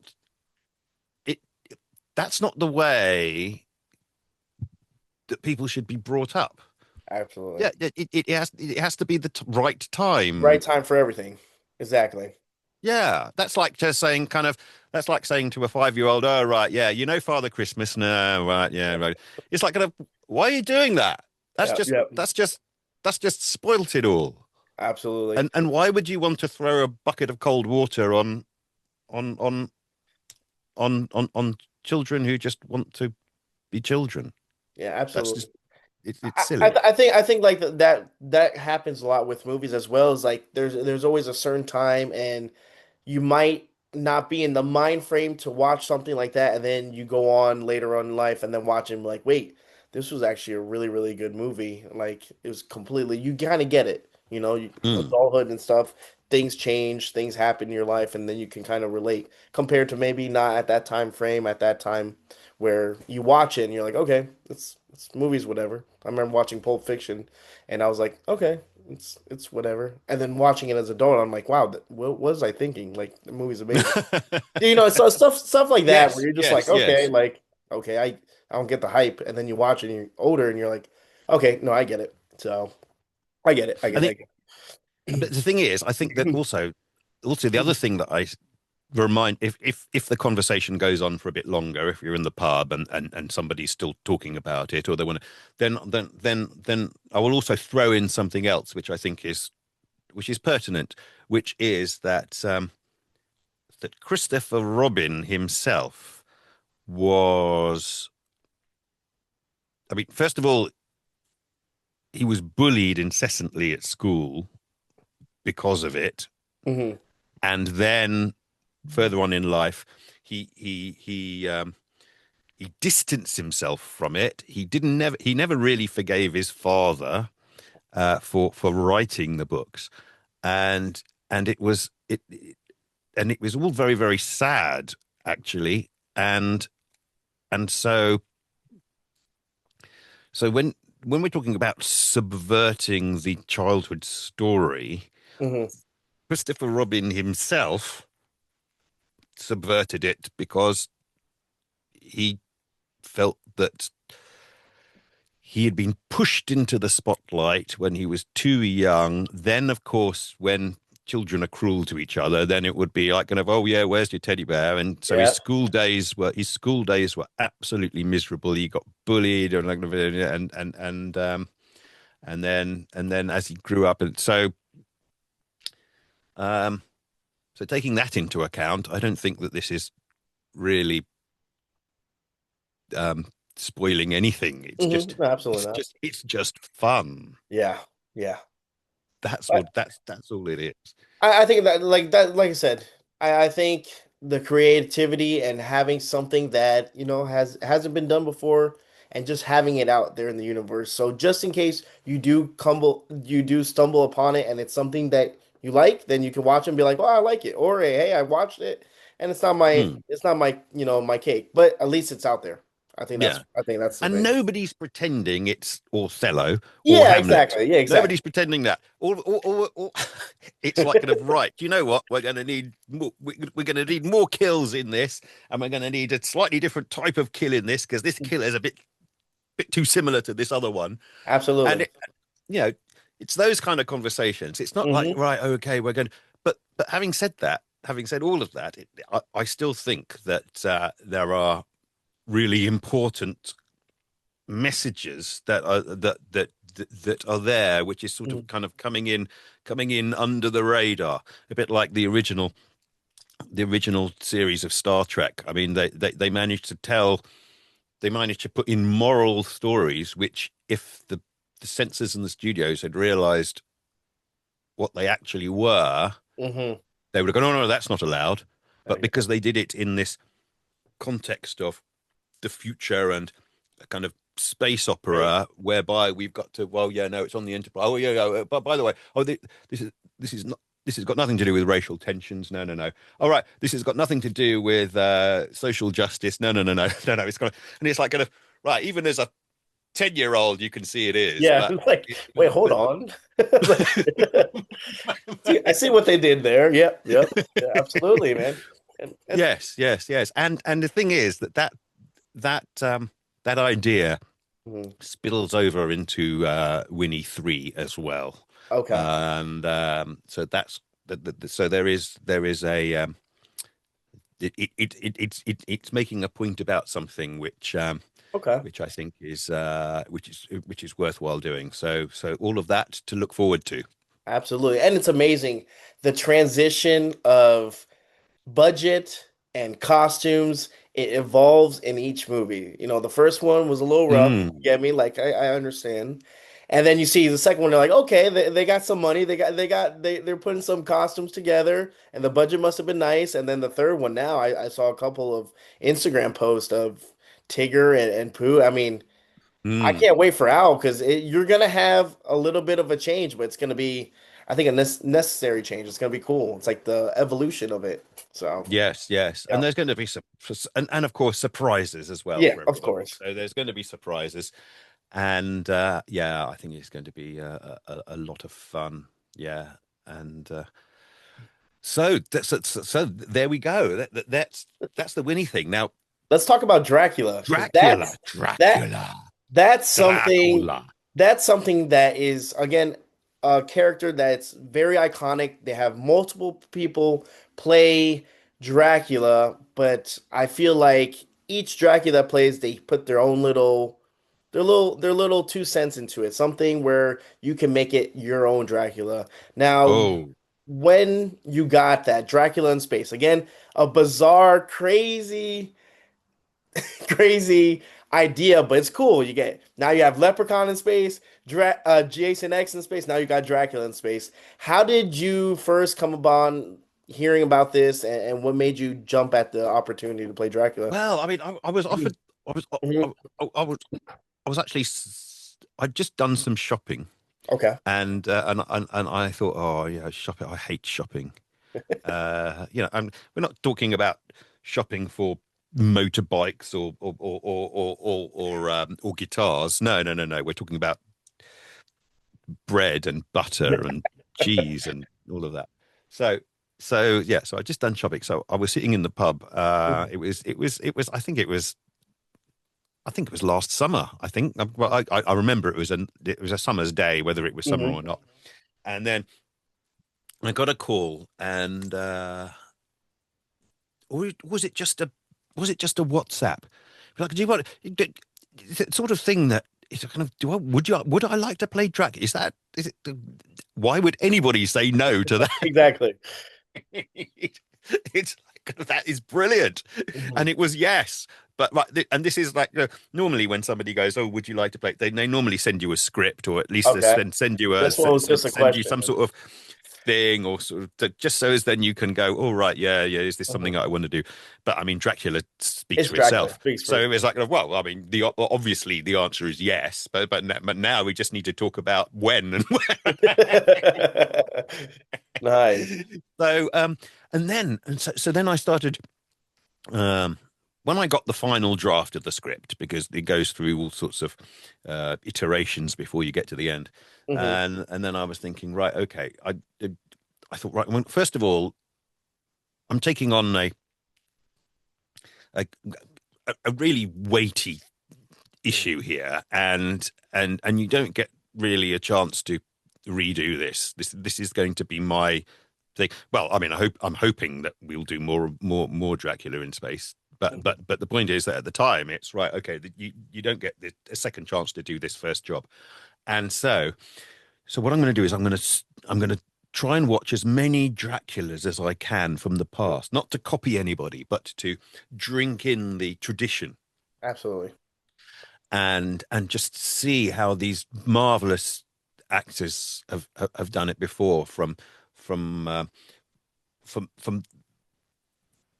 it that's not the way that people should be brought up. Absolutely. Yeah, it has to be the right time. Right time for everything. Exactly. Yeah, that's like just saying kind of that's like saying to a 5-year old, oh right, yeah, you know Father Christmas, no, right, yeah, Yeah. right. It's like kind of why are you doing that? That's Yeah. just Yeah. that's just spoilt it all. Absolutely. And why would you want to throw a bucket of cold water on on on children who just want to be children? Yeah, That's absolutely. just it's silly. I think like that happens a lot with movies as well. Is like there's always a certain time, and you might not be in the mind frame to watch something like that, and then you go on later on in life and then watch and be like, wait, this was actually a really, really good movie. Like it was completely, you kind of get it, Mm. adulthood and stuff. Things change, things happen in your life, and then you can kind of relate compared to maybe not at that time frame, at that time where you watch it and you're like, okay, it's movies, whatever. I remember watching Pulp Fiction, and I was like, okay, it's whatever. And then watching it as an adult, I'm like, wow, what was I thinking? Like the movie's amazing. So stuff like that where Yes, you're just like, yes, okay, yes. like okay, I don't get the hype, and then you watch it and you're older and you're like, okay, no, I get it. So I get it, I I get think, it, I but get the thing is, I think that it. also the other thing that I remind if the conversation goes on for a bit longer, if you're in the pub and somebody's still talking about it or they want to, then I will also throw in something else which I think is which is pertinent, which is that Christopher Robin himself was, I mean, first of all, he was bullied incessantly at school because of it, Hmm. and then further on in life, he distanced himself from it. He never really forgave his father for writing the books, and and it was all very very sad actually, and so when we're talking about subverting the childhood story, Hmm. Christopher Robin himself subverted it because he felt that he had been pushed into the spotlight when he was too young. Then, of course, when children are cruel to each other, then it would be like kind of, oh yeah, where's your teddy bear? And so Yeah, his school days were absolutely miserable. He got bullied and then as he grew up, and um, so taking that into account, I don't think that this is really um, spoiling anything. no, absolutely not. It's just fun. Yeah, yeah. That's all it is. I think like I said, I think the creativity and having something that, hasn't been done before and just having it out there in the universe. So just in case you do stumble upon it and it's something that you like, then you can watch and be like, "Oh, I like it." Or hey, I watched it and Hmm. it's not my, my cake, but at least it's out there. Yeah. I think that's the And thing. nobody's pretending it's Othello or Yeah, Hamlet. exactly. Yeah, exactly. Nobody's pretending that. It's like kind of right. Do you know what? We're going to need more kills in this, and we're going to need a slightly different type of kill in this because this kill is a bit too similar to this other one. And Absolutely. you know, it's those kind of conversations. It's not like Hmm. right, okay, we're going. But having said that, having said all of that, I still think that there are really important messages that are there, which is sort of kind of coming in under the radar, a bit like the original series of Star Trek. I mean, they managed to they managed to put in moral stories, which if the censors and the studios had realized what they actually were, Hmm. they would have gone, "Oh no, that's not allowed." I But get it. because they did it in this context of the future a kind of space Right. opera whereby we've got to, well, yeah, no, it's on the Enterprise. Oh, yeah, yeah. But by the way, this is not. This has got nothing to do with racial tensions. No, no, no. All right, this has got nothing to do with social justice. No, no, no, no, no, no. It's got, and it's like kind of right. Even as a 10-year-old, you can see it is. Yeah, But, it's like, wait, hold on. Like, see, I see what they did there. Yep, yep. Yeah, absolutely, man. And yes, yes, yes. And the thing is that that idea mhm. spills over into Winnie 3 as well. Okay, And so that's so there is a it's making a point about something okay. which I think is which is worthwhile doing. So all of that to look forward to. Absolutely. And it's amazing the transition of budget and costumes. It evolves in each movie. You know, the first one was a little rough. Mm, You get me? Like I understand. And then you see the second one, they're like, okay, they got some money. They're putting some costumes together, and the budget must have been nice. And then the third one now, I saw a couple of Instagram posts of Tigger and Pooh. I mean, I mm. can't wait for Owl because you're gonna have a little bit of a change, but it's gonna be, I think, a necessary change. It's gonna be cool. It's like the evolution of it. So, Yes, yes. yeah, And there's going to be some, and of course surprises as well yeah, for of everybody. course. So there's going to be surprises, and yeah, I think it's going to be a lot of fun. Yeah, and so there we go. That's the Winnie thing. Now, Let's talk about Dracula because Dracula, that Dracula, that's something Dracula. that's something that is again a character that's very iconic. They have multiple people play Dracula, but I feel like each Dracula plays, they put their little 2 cents into it. Something where you can make it your own Dracula. Now, Oh, when you got that Dracula in space, again, a bizarre, crazy crazy idea, but it's cool. You get now you have Leprechaun in space, Jason X in space. Now you got Dracula in space. How did you first come upon hearing about this, and what made you jump at the opportunity to play Dracula? well, I mean, I was offered. I was. Mhm. I was. I was actually. I'd just done some shopping, Okay. and I thought, oh yeah, shopping. I hate shopping. We're not talking about shopping for motorbikes or guitars. No, no, no, no. We're talking about bread and butter and cheese and all of that. So so yeah, so I just done shopping. So I was sitting in the pub. It was. I think it was last summer. I think. Well, I remember it was a summer's day, whether it was summer Hmm. or not. And then I got a call, and or was it just a WhatsApp? Like, do you want it's the sort of thing that it's a kind of would I like to play Dracula? Is it why would anybody say no to that? Exactly. It's like, that is brilliant, Mhm. and it was yes. But like, and this is like normally when somebody goes, "Oh, would you like to play?" They normally send you a script, or at least they Okay. send you This one was just a send you some question. sort of thing, or sort of just so as then you can go, "All right, yeah, yeah, is this something Mhm. I want to do?" But I mean, Dracula speaks It's for Dracula. itself. Speaks for So it's itself. like, well, I mean, the obviously the answer is yes, but now we just need to talk about when and where. Nice. So so then I started um when I got the final draft of the script, because it goes through all sorts of iterations before you get to the end, Hmm. and then I was thinking, right, okay, I thought, right, well, first of all, I'm taking on a, a really weighty issue here, and you don't get really a chance to redo this. This is going to be my thing. Well, I mean, I'm hoping that we'll do more Dracula in space. But the point is that at the time it's right. Okay, you don't get a second chance to do this first job, and so what I'm going to do is I'm going to try and watch as many Draculas as I can from the past, not to copy anybody, but to drink in the tradition Absolutely. and just see how these marvelous actors have done it before from from from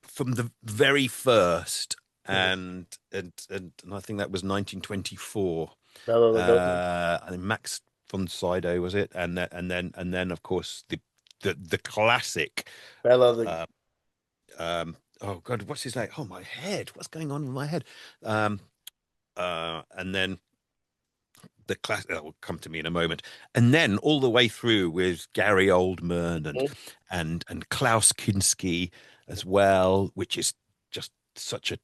from the very first Mhm. and I think that was 1924. Bela Lugosi. I think Max von Sydow was it, and then of course the classic. Bela the Uh, oh God, what's his name? Oh my head, what's going on with my head? Um, and then the class that will come to me in a moment, and then all the way through with Gary Oldman and Klaus Kinski as well, which is just such a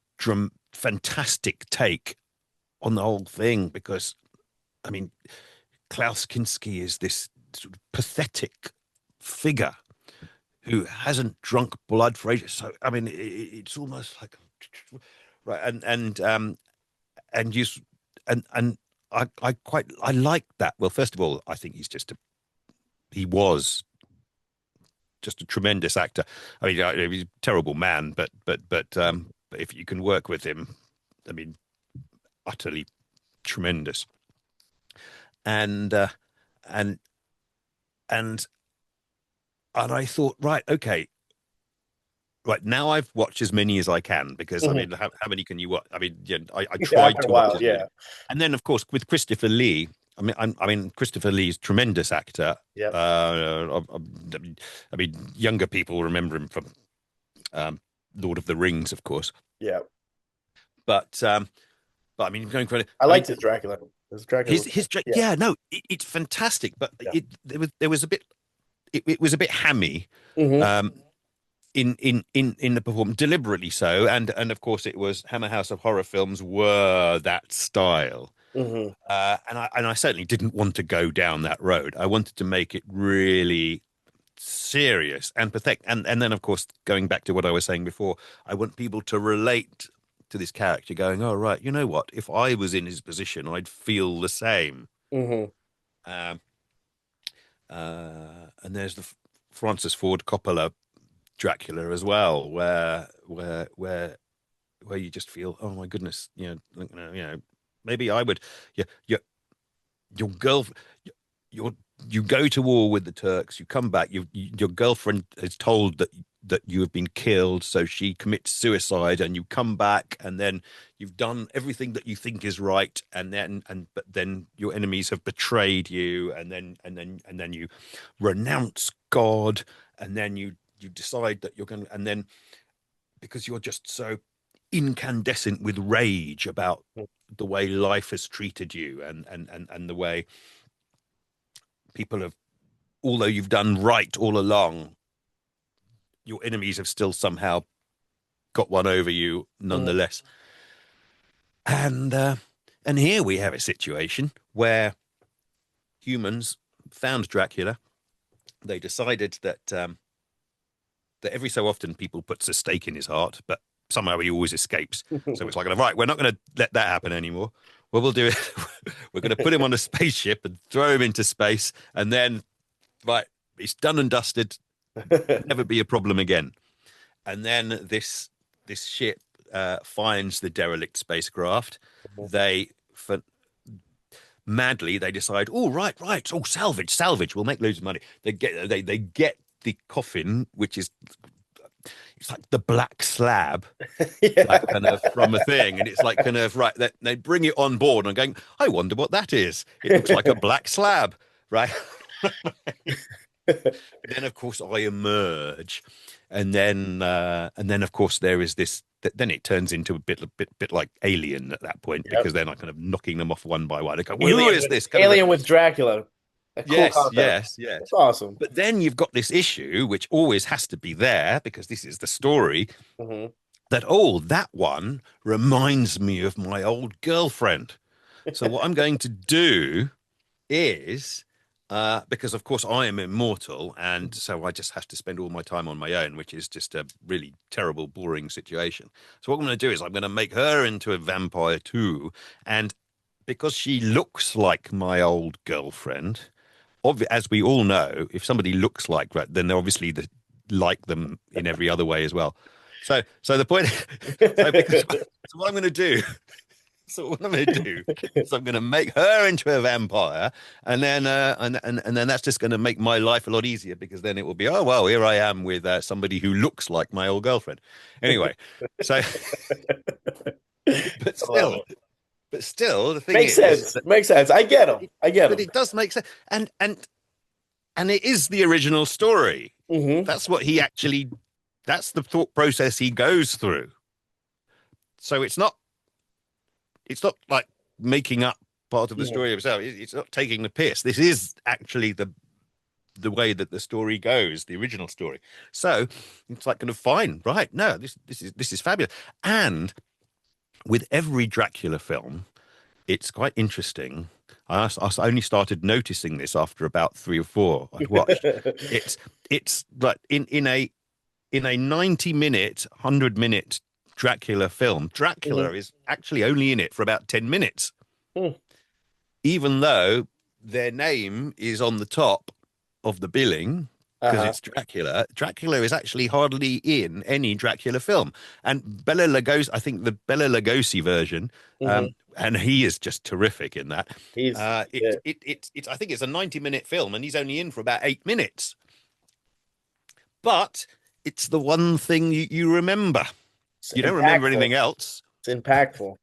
fantastic take on the whole thing. Because I mean, Klaus Kinski is this sort of pathetic figure who hasn't drunk blood for ages. So I mean, it's almost like right, and you and I like that. Well, first of all, I think he was just a tremendous actor. I mean, he's a terrible man, but if you can work with him, I mean, utterly tremendous. And and and and I thought, right, okay, right now I've watched as many as I can because I Mhm. mean, how many can you watch? I mean, yeah, I Yeah, tried after a to watch while, as many, yeah. and then of course with Christopher Lee. I mean, Christopher Lee's tremendous actor. Yep. I mean, younger people remember him from Lord of the Rings, of course. Yep. But um, but I mean, going for it. I I mean, liked his Dracula. His Dracula was his yeah, yeah, no, it's fantastic. But yeah. there was a bit it was a bit hammy Hmm. um, in the performance, deliberately so, and of course it was Hammer House of Horror films were that style. Hmm. And I certainly didn't want to go down that road. I wanted to make it really serious and pathetic. And then, of course, going back to what I was saying before, I want people to relate to this character, going, "Oh, right, you know what? If I was in his position, I'd feel the same." Hmm. Um, and there's the Francis Ford Coppola Dracula as well, where you just feel, "Oh my goodness, maybe I would." Yeah, your girl, your you go to war with the Turks, you come back, your girlfriend is told that you have been killed, so she commits suicide, and you come back, and then you've done everything that you think is right, but then your enemies have betrayed you, and then you renounce God, and then you decide that you're going to, and then because you're just so incandescent with rage about the way life has treated you, and the way people have, although you've done right all along, your enemies have still somehow got one over you Hmm. nonetheless. And here we have a situation where humans found Dracula. They decided that every so often people puts a stake in his heart, but somehow he always escapes. So it's like, right, we're not going to let that happen anymore. Well, we'll do it. We're going to put him on a spaceship and throw him into space, and then right, it's done and dusted. Never be a problem again. And then this ship finds the derelict spacecraft. They for madly they decide, oh right, oh salvage, we'll make loads of money. They get the coffin, which is it's like the black slab, Yeah. like kind of from a thing, and it's like kind of right. They bring it on board, and I'm going, I wonder what that is. It looks like a black slab, right? Then of course I emerge, and then of course there is this. Then it turns into a bit like Alien at that point, Yep. because then I'm kind of knocking them off one by one. They go, well, who is this? Kind of a Alien with Dracula. A cool yes, concept. yes, That's yes. awesome. But then you've got this issue, which always has to be there because this is the story. Hmm. That oh, that one reminds me of my old girlfriend. So what I'm going to do is because of course I am immortal, and so I just have to spend all my time on my own, which is just a really terrible, boring situation. So what I'm going to do is I'm going to make her into a vampire too, and because she looks like my old girlfriend, as we all know, if somebody looks like that, then they're obviously like them in every other way as well. So the point, so because so what I'm going to do so what I'm going to do is I'm going to make her into a vampire, and then and then that's just going to make my life a lot easier because then it will be, oh well, here I am with somebody who looks like my old girlfriend. Anyway, so but I love still, it. the thing Makes is sense. that Makes sense. I get him. it, I get but him. it does make sense, and it is the original story. Hmm. That's what he actually. That's the thought process he goes through. So it's not like making up part of the Hmm. story himself. It's not taking the piss. This is actually the way that the story goes, the original story. So it's like kind of fine, right? No, this is fabulous. And with every Dracula film, it's quite interesting. I only started noticing this after about three or four I'd watched. It's it's like in a 90-minute, 100-minute Dracula film, Dracula Hmm. is actually only in it for about 10 minutes, Hmm. even though their name is on the top of the billing because Uh-huh. it's Dracula. Dracula is actually hardly in any Dracula film. And Bela Lugosi, I think the Bela Lugosi version, Hmm. and he is just terrific in that. He's yeah. I think it's a 90-minute film, and he's only in for about 8 minutes. But it's the one thing you remember. It's You don't remember impactful. anything else. It's impactful.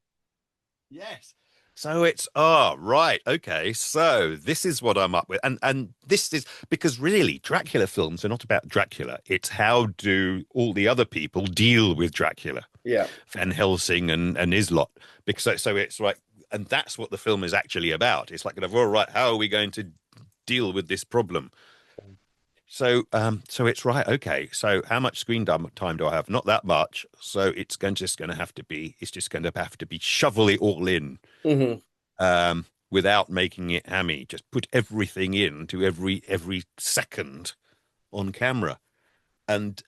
Yes. So it's right, okay. So this is what I'm up with, and this is because really Dracula films are not about Dracula. It's how do all the other people deal with Dracula, Yeah. Van Helsing and his lot. Because so it's right, and that's what the film is actually about. It's like, all right, how are we going to deal with this problem? So it's right, okay. So how much time do I have? Not that much. So just going to have to be. It's just going to have to be shovel it all in, Hmm. without making it hammy. Just put everything into every second on camera, and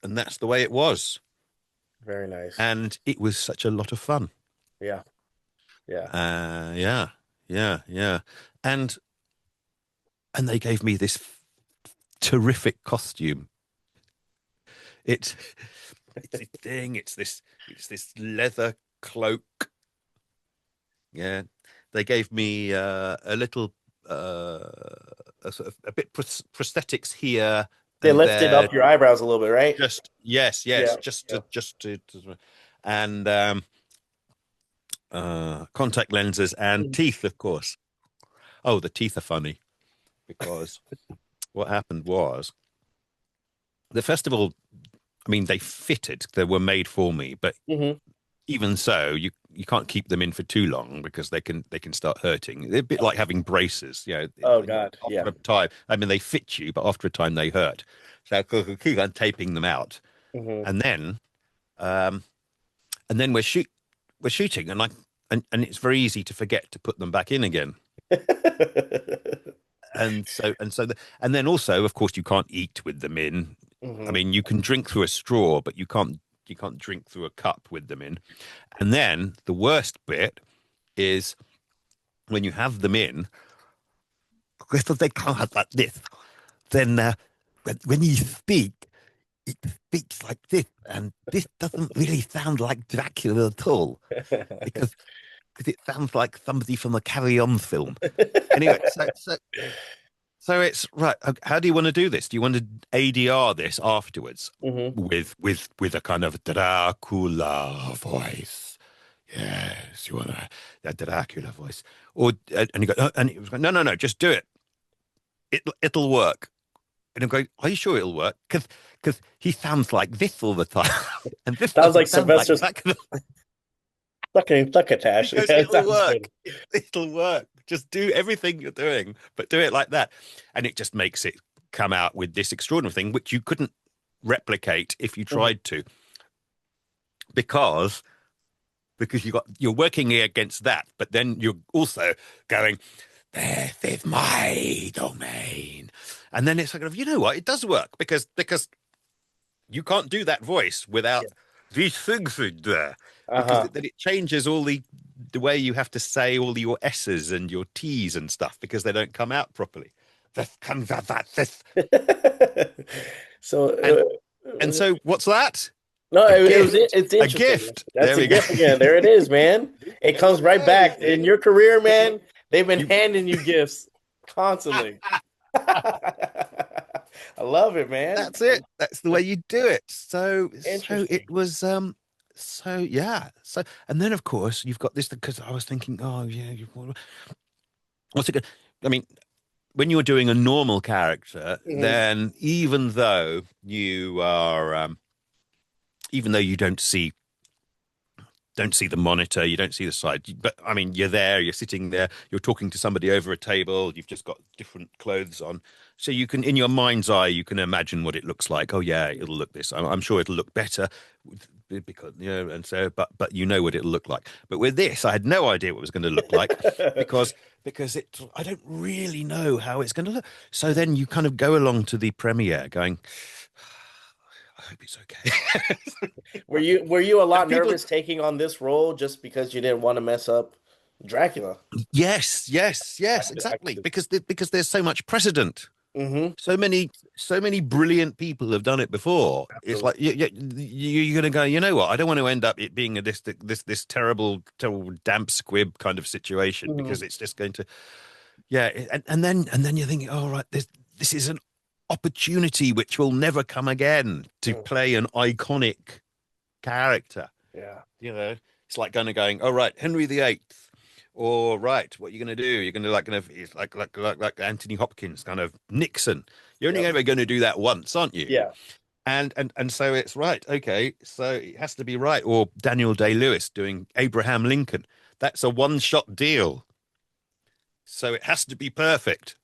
that's the way it was. Very nice. And it was such a lot of fun. Yeah. Yeah. Yeah, yeah, and and they gave me this terrific costume. It's it's this thing. It's this leather cloak. Yeah, they gave me a little a sort of a bit prosthetics here They and lifted there. up your eyebrows a little bit, right? Just yes, Yeah. just Yeah. and contact lenses and Mhm. teeth, of course. Oh, the teeth are funny because what happened was the festival. I mean, they fitted. They were made for me, but Mhm. even so, you can't keep them in for too long because they can start hurting. They're a bit like having braces, Oh God. after Yeah. a time, I mean, they fit you, but after a time they hurt. So I keep on taping them out, Hmm. and then um, we're shooting, and it's very easy to forget to put them back in again. And then also, of course, you can't eat with them in. I Hmm. mean, you can drink through a straw, but you can't drink through a cup with them in. And then the worst bit is when you have them in, because they come out like this, then when you speak, it speaks like this, and this doesn't really sound like Dracula at all, because it sounds like somebody from a Carry On film. Anyway, so it's right. How do you want to do this? Do you want to ADR this afterwards Hmm. with a kind of Dracula voice? Yes, you want a Dracula voice, or and you go, and it was going, no, no, no, just do it. It'll work. And I'm going, are you sure it'll work? Because he sounds like this all the time, and this Sounds like doesn't sound like Sylvester's Dracula. fucking He succotash. goes, Yeah, it it'll sounds work. good. It'll work. Just do everything you're doing, but do it like that. And it just makes it come out with this extraordinary thing, which you couldn't replicate if you Mhm. tried to, because you're working against that, but then you're also going, this is my domain. And then it's like, you know what? It does work because you can't do that voice Yeah. without these things in there, because Uh-huh. then it changes all the way you have to say all your S's and your T's and stuff because they don't come out properly. This comes out that this So and so what's that? no, A gift. it's A interesting. gift. That's There a we go. gift again. There it is, man. It There comes you right go. You back see? in your career, man. They've been You handing you gifts constantly. I love it, man. that's it. That's the way you do it. So it Interesting. was so yeah. So and then of course you've got this because I was thinking, oh yeah, what's it? I mean, when you're doing a normal character, Hmm. then even though you don't see the monitor, you don't see the side. But I mean, you're there, you're sitting there, you're talking to somebody over a table, you've just got different clothes on. So you can, in your mind's eye, you can imagine what it looks like. Oh yeah, it'll look this. I'm sure it'll look better because and so, but you know what it'll look like. But with this, I had no idea what it was going to look like because I don't really know how it's going to look. So then you kind of go along to the premiere, going, I hope it's okay. Were you a And lot people nervous taking on this role just because you didn't want to mess up Dracula? Yes, yes, I yes, could, I exactly. could. Because there's so much precedent. Hmm. So many brilliant people have done it before. It's Absolutely. like you're going to go. You know what? I don't want to end up it being this terrible damp squib kind of situation Hmm. because it's just going to yeah. And then you're thinking, oh right, this is an opportunity which will never come again to play an iconic character. Yeah. It's like going, oh right, Henry VIII, or right, what are you going to do? You're going to it's like Anthony Hopkins, kind of Nixon. You're only Yep. ever going to do that once, aren't you? Yeah. And so it's right, okay, so it has to be right. Or Daniel Day-Lewis doing Abraham Lincoln. That's a one-shot deal, so it has to be perfect.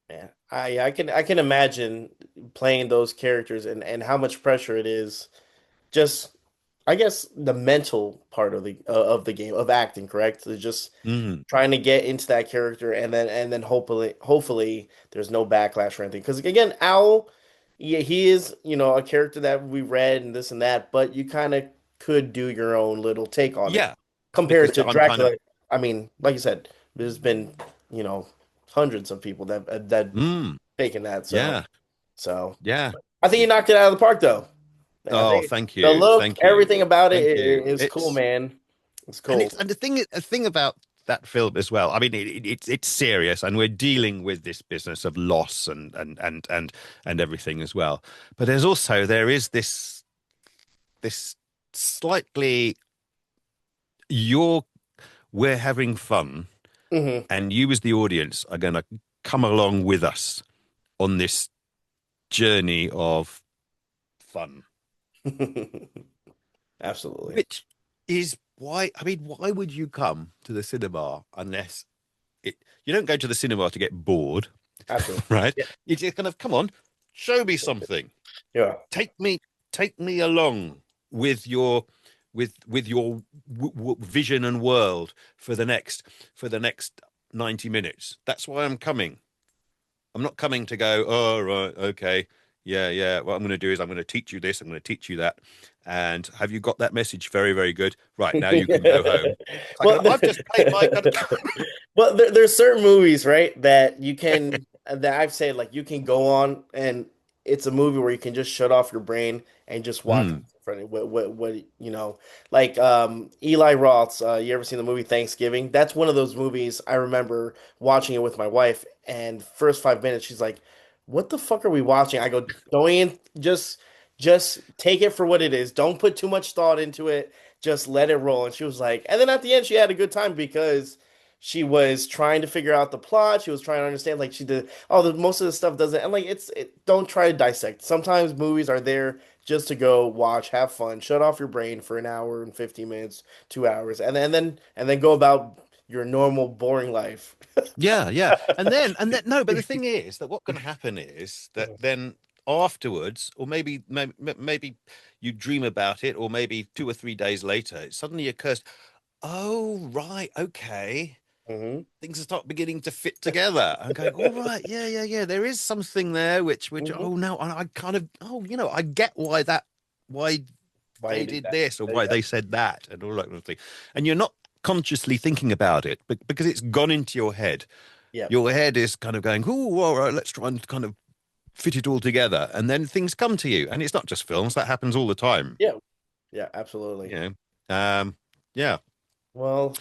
Yeah. I can imagine playing those characters and how much pressure it is. Just I guess the mental part of the game of acting, correct? It's just Mm. trying to get into that character and then hopefully there's no backlash or anything. Because again, Owl, yeah, he is a character that we read and this and that, but you kind of could do your own little take on it Yeah, compared because to I'm kind of Dracula. I mean, like you said, there's been you know hundreds of people that mm, taken that. So yeah, so yeah. I think you knocked it out of the park, though. I Oh, think thank the you, look, thank you, everything about it thank you. is cool, It's man. It's and cool. the thing about that film as well. I mean, it's serious, and we're dealing with this business of loss and everything as well. But there is this slightly you're we're having fun, Hmm. and you as the audience are going to come along with us on this journey of fun, Absolutely. which is why I mean, why would you come to the cinema unless you don't go to the cinema to get bored, Absolutely. right? Yeah. You just kind of come on, show me something. Yeah. Take me, take me along with your vision and world for the next 90 minutes. That's why I'm coming. I'm not coming to go, oh, right, okay. Yeah, yeah. What I'm going to do is I'm going to teach you this, I'm going to teach you that. And have you got that message? Very, very good. Right, now you can go home. It's like, Well, I've just paid my kind of. well, there's certain movies, right, that you can that I've said like you can go on and it's a movie where you can just shut off your brain and just watch Mm. what's in front of you. What like Eli Roth's. You ever seen the movie Thanksgiving? That's one of those movies I remember watching it with my wife, and first 5 minutes she's like, "What the fuck are we watching?" I go, "Dorian, just take it for what it is. Don't put too much thought into it. Just let it roll." And she was like, and then at the end, she had a good time because she was trying to figure out the plot. She was trying to understand, like she did. Oh, most of the stuff doesn't, and like don't try to dissect. Sometimes movies are there just to go watch, have fun, shut off your brain for an hour and 15 minutes, 2 hours, and then go about your normal boring life. Yeah, yeah. And then no, but the thing is that what's going to happen is that then afterwards, or maybe you dream about it, or maybe 2 or 3 days later, it suddenly occurs, oh right, okay. Hmm. Things start beginning to fit together. I'm going, all right, yeah, yeah, yeah. There is something there which Hmm. oh no, I kind of I get why Why you they did did that? this or why Yep. they said that and all that kind of thing. And you're not consciously thinking about it, but because it's gone into your head. Yep. Your head is kind of going, oh, all right, let's try and kind of fit it all together. And then things come to you. And it's not just films, that happens all the time. Yeah. Yeah. Absolutely. You yeah. Well,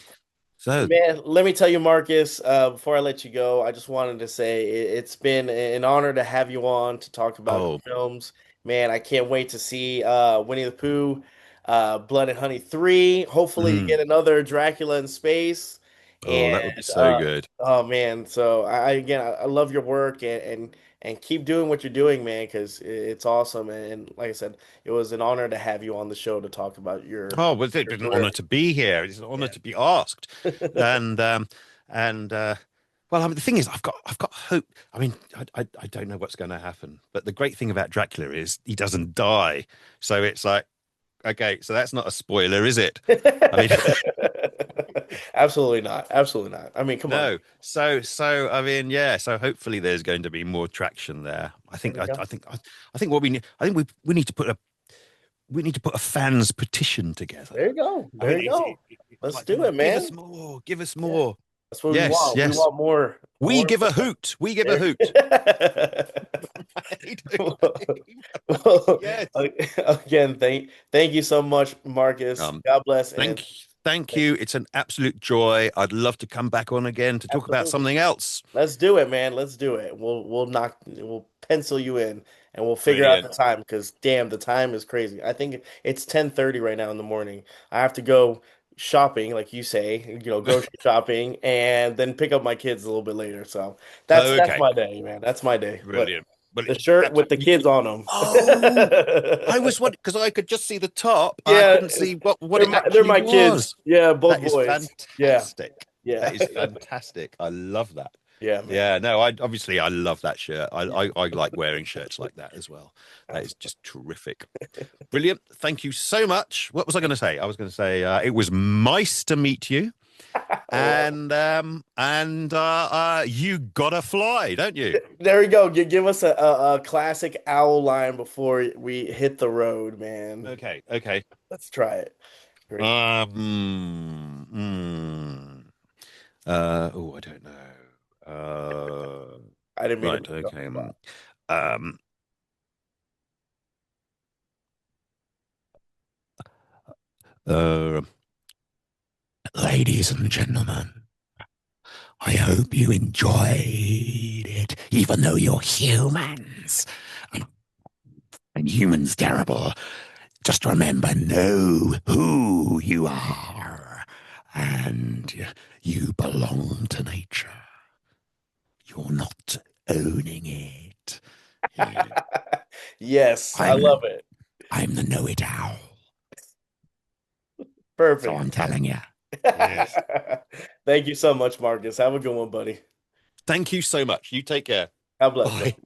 So, man, let me tell you, Marcus, before I let you go, I just wanted to say it's been an honor to have you on to talk about oh, films. Man, I can't wait to see Winnie the Pooh. Blood and Honey 3. Hopefully, you Mm. get another Dracula in space. Oh, that would be And so good. oh man, so again, I love your work and keep doing what you're doing, man, because it's awesome. And like I said, it was an honor to have you on the show to talk about Oh, well, it's your an honor career. to be here. It's an honor Yeah. to be asked. And and well, I mean, the thing is, I've got hope. I mean, I don't know what's going to happen, but the great thing about Dracula is he doesn't die. So it's like, okay, so that's not a spoiler, is it? I mean, Absolutely not. Absolutely not. I mean, come on. no. So I mean, yeah. So hopefully there's going to be more traction there. There we go. I think what we need. I think we need to put a fans petition together. There you go. I There mean, you go. it's Let's like, you do know, it, give us man. more, give us Yeah. more. That's what we Yes, want. We yes. want more, We more give a support. hoot. We give a There. hoot. Well, Yes. again, thank you so much, Marcus. Um, God bless, and thank thank you. It's an absolute joy. I'd love to come back on again to talk about absolutely. something else. Let's do it, man. Let's do it. We'll pencil you in and we'll figure out the Brilliant. time because damn, the time is crazy. I think it's 10:30 right now in the morning. I have to go shopping, like you say, grocery shopping, and then pick up my kids a little bit later. So that's Okay. my day, man. That's my day. Look, Brilliant. Well, the shirt with the absolutely. kids on them. Oh, I was wondering because I could just see the top. I Yeah, couldn't see what they're it they're actually my kids. was. Yeah, both That is boys. Yeah, fantastic. yeah, That is fantastic. I love that. yeah, man. Yeah, no, I love that shirt. I like wearing shirts like that as well. That is Absolutely. just terrific. Brilliant. Thank you so much. What was I going to say? I was going to say it was nice to meet you, Well, and you gotta fly, don't you? there we go. Give us a classic owl line before we hit the road, man. Okay, okay. Let's try it. Ready? Oh, I don't know. I didn't mean to Right, put you on okay. the spot. Um, uh, Ladies and gentlemen, I hope you enjoyed it, even though you're humans. And humans terrible. Just remember, know who you are. And you belong to nature. You're not owning it. Yeah. Yes, I love I'm it. I'm the know-it owl. So Perfect. I'm telling you. Yes. Thank you so much, Marcus. Have a good one, buddy. Thank you so much. You take care. God bless, Bye. buddy.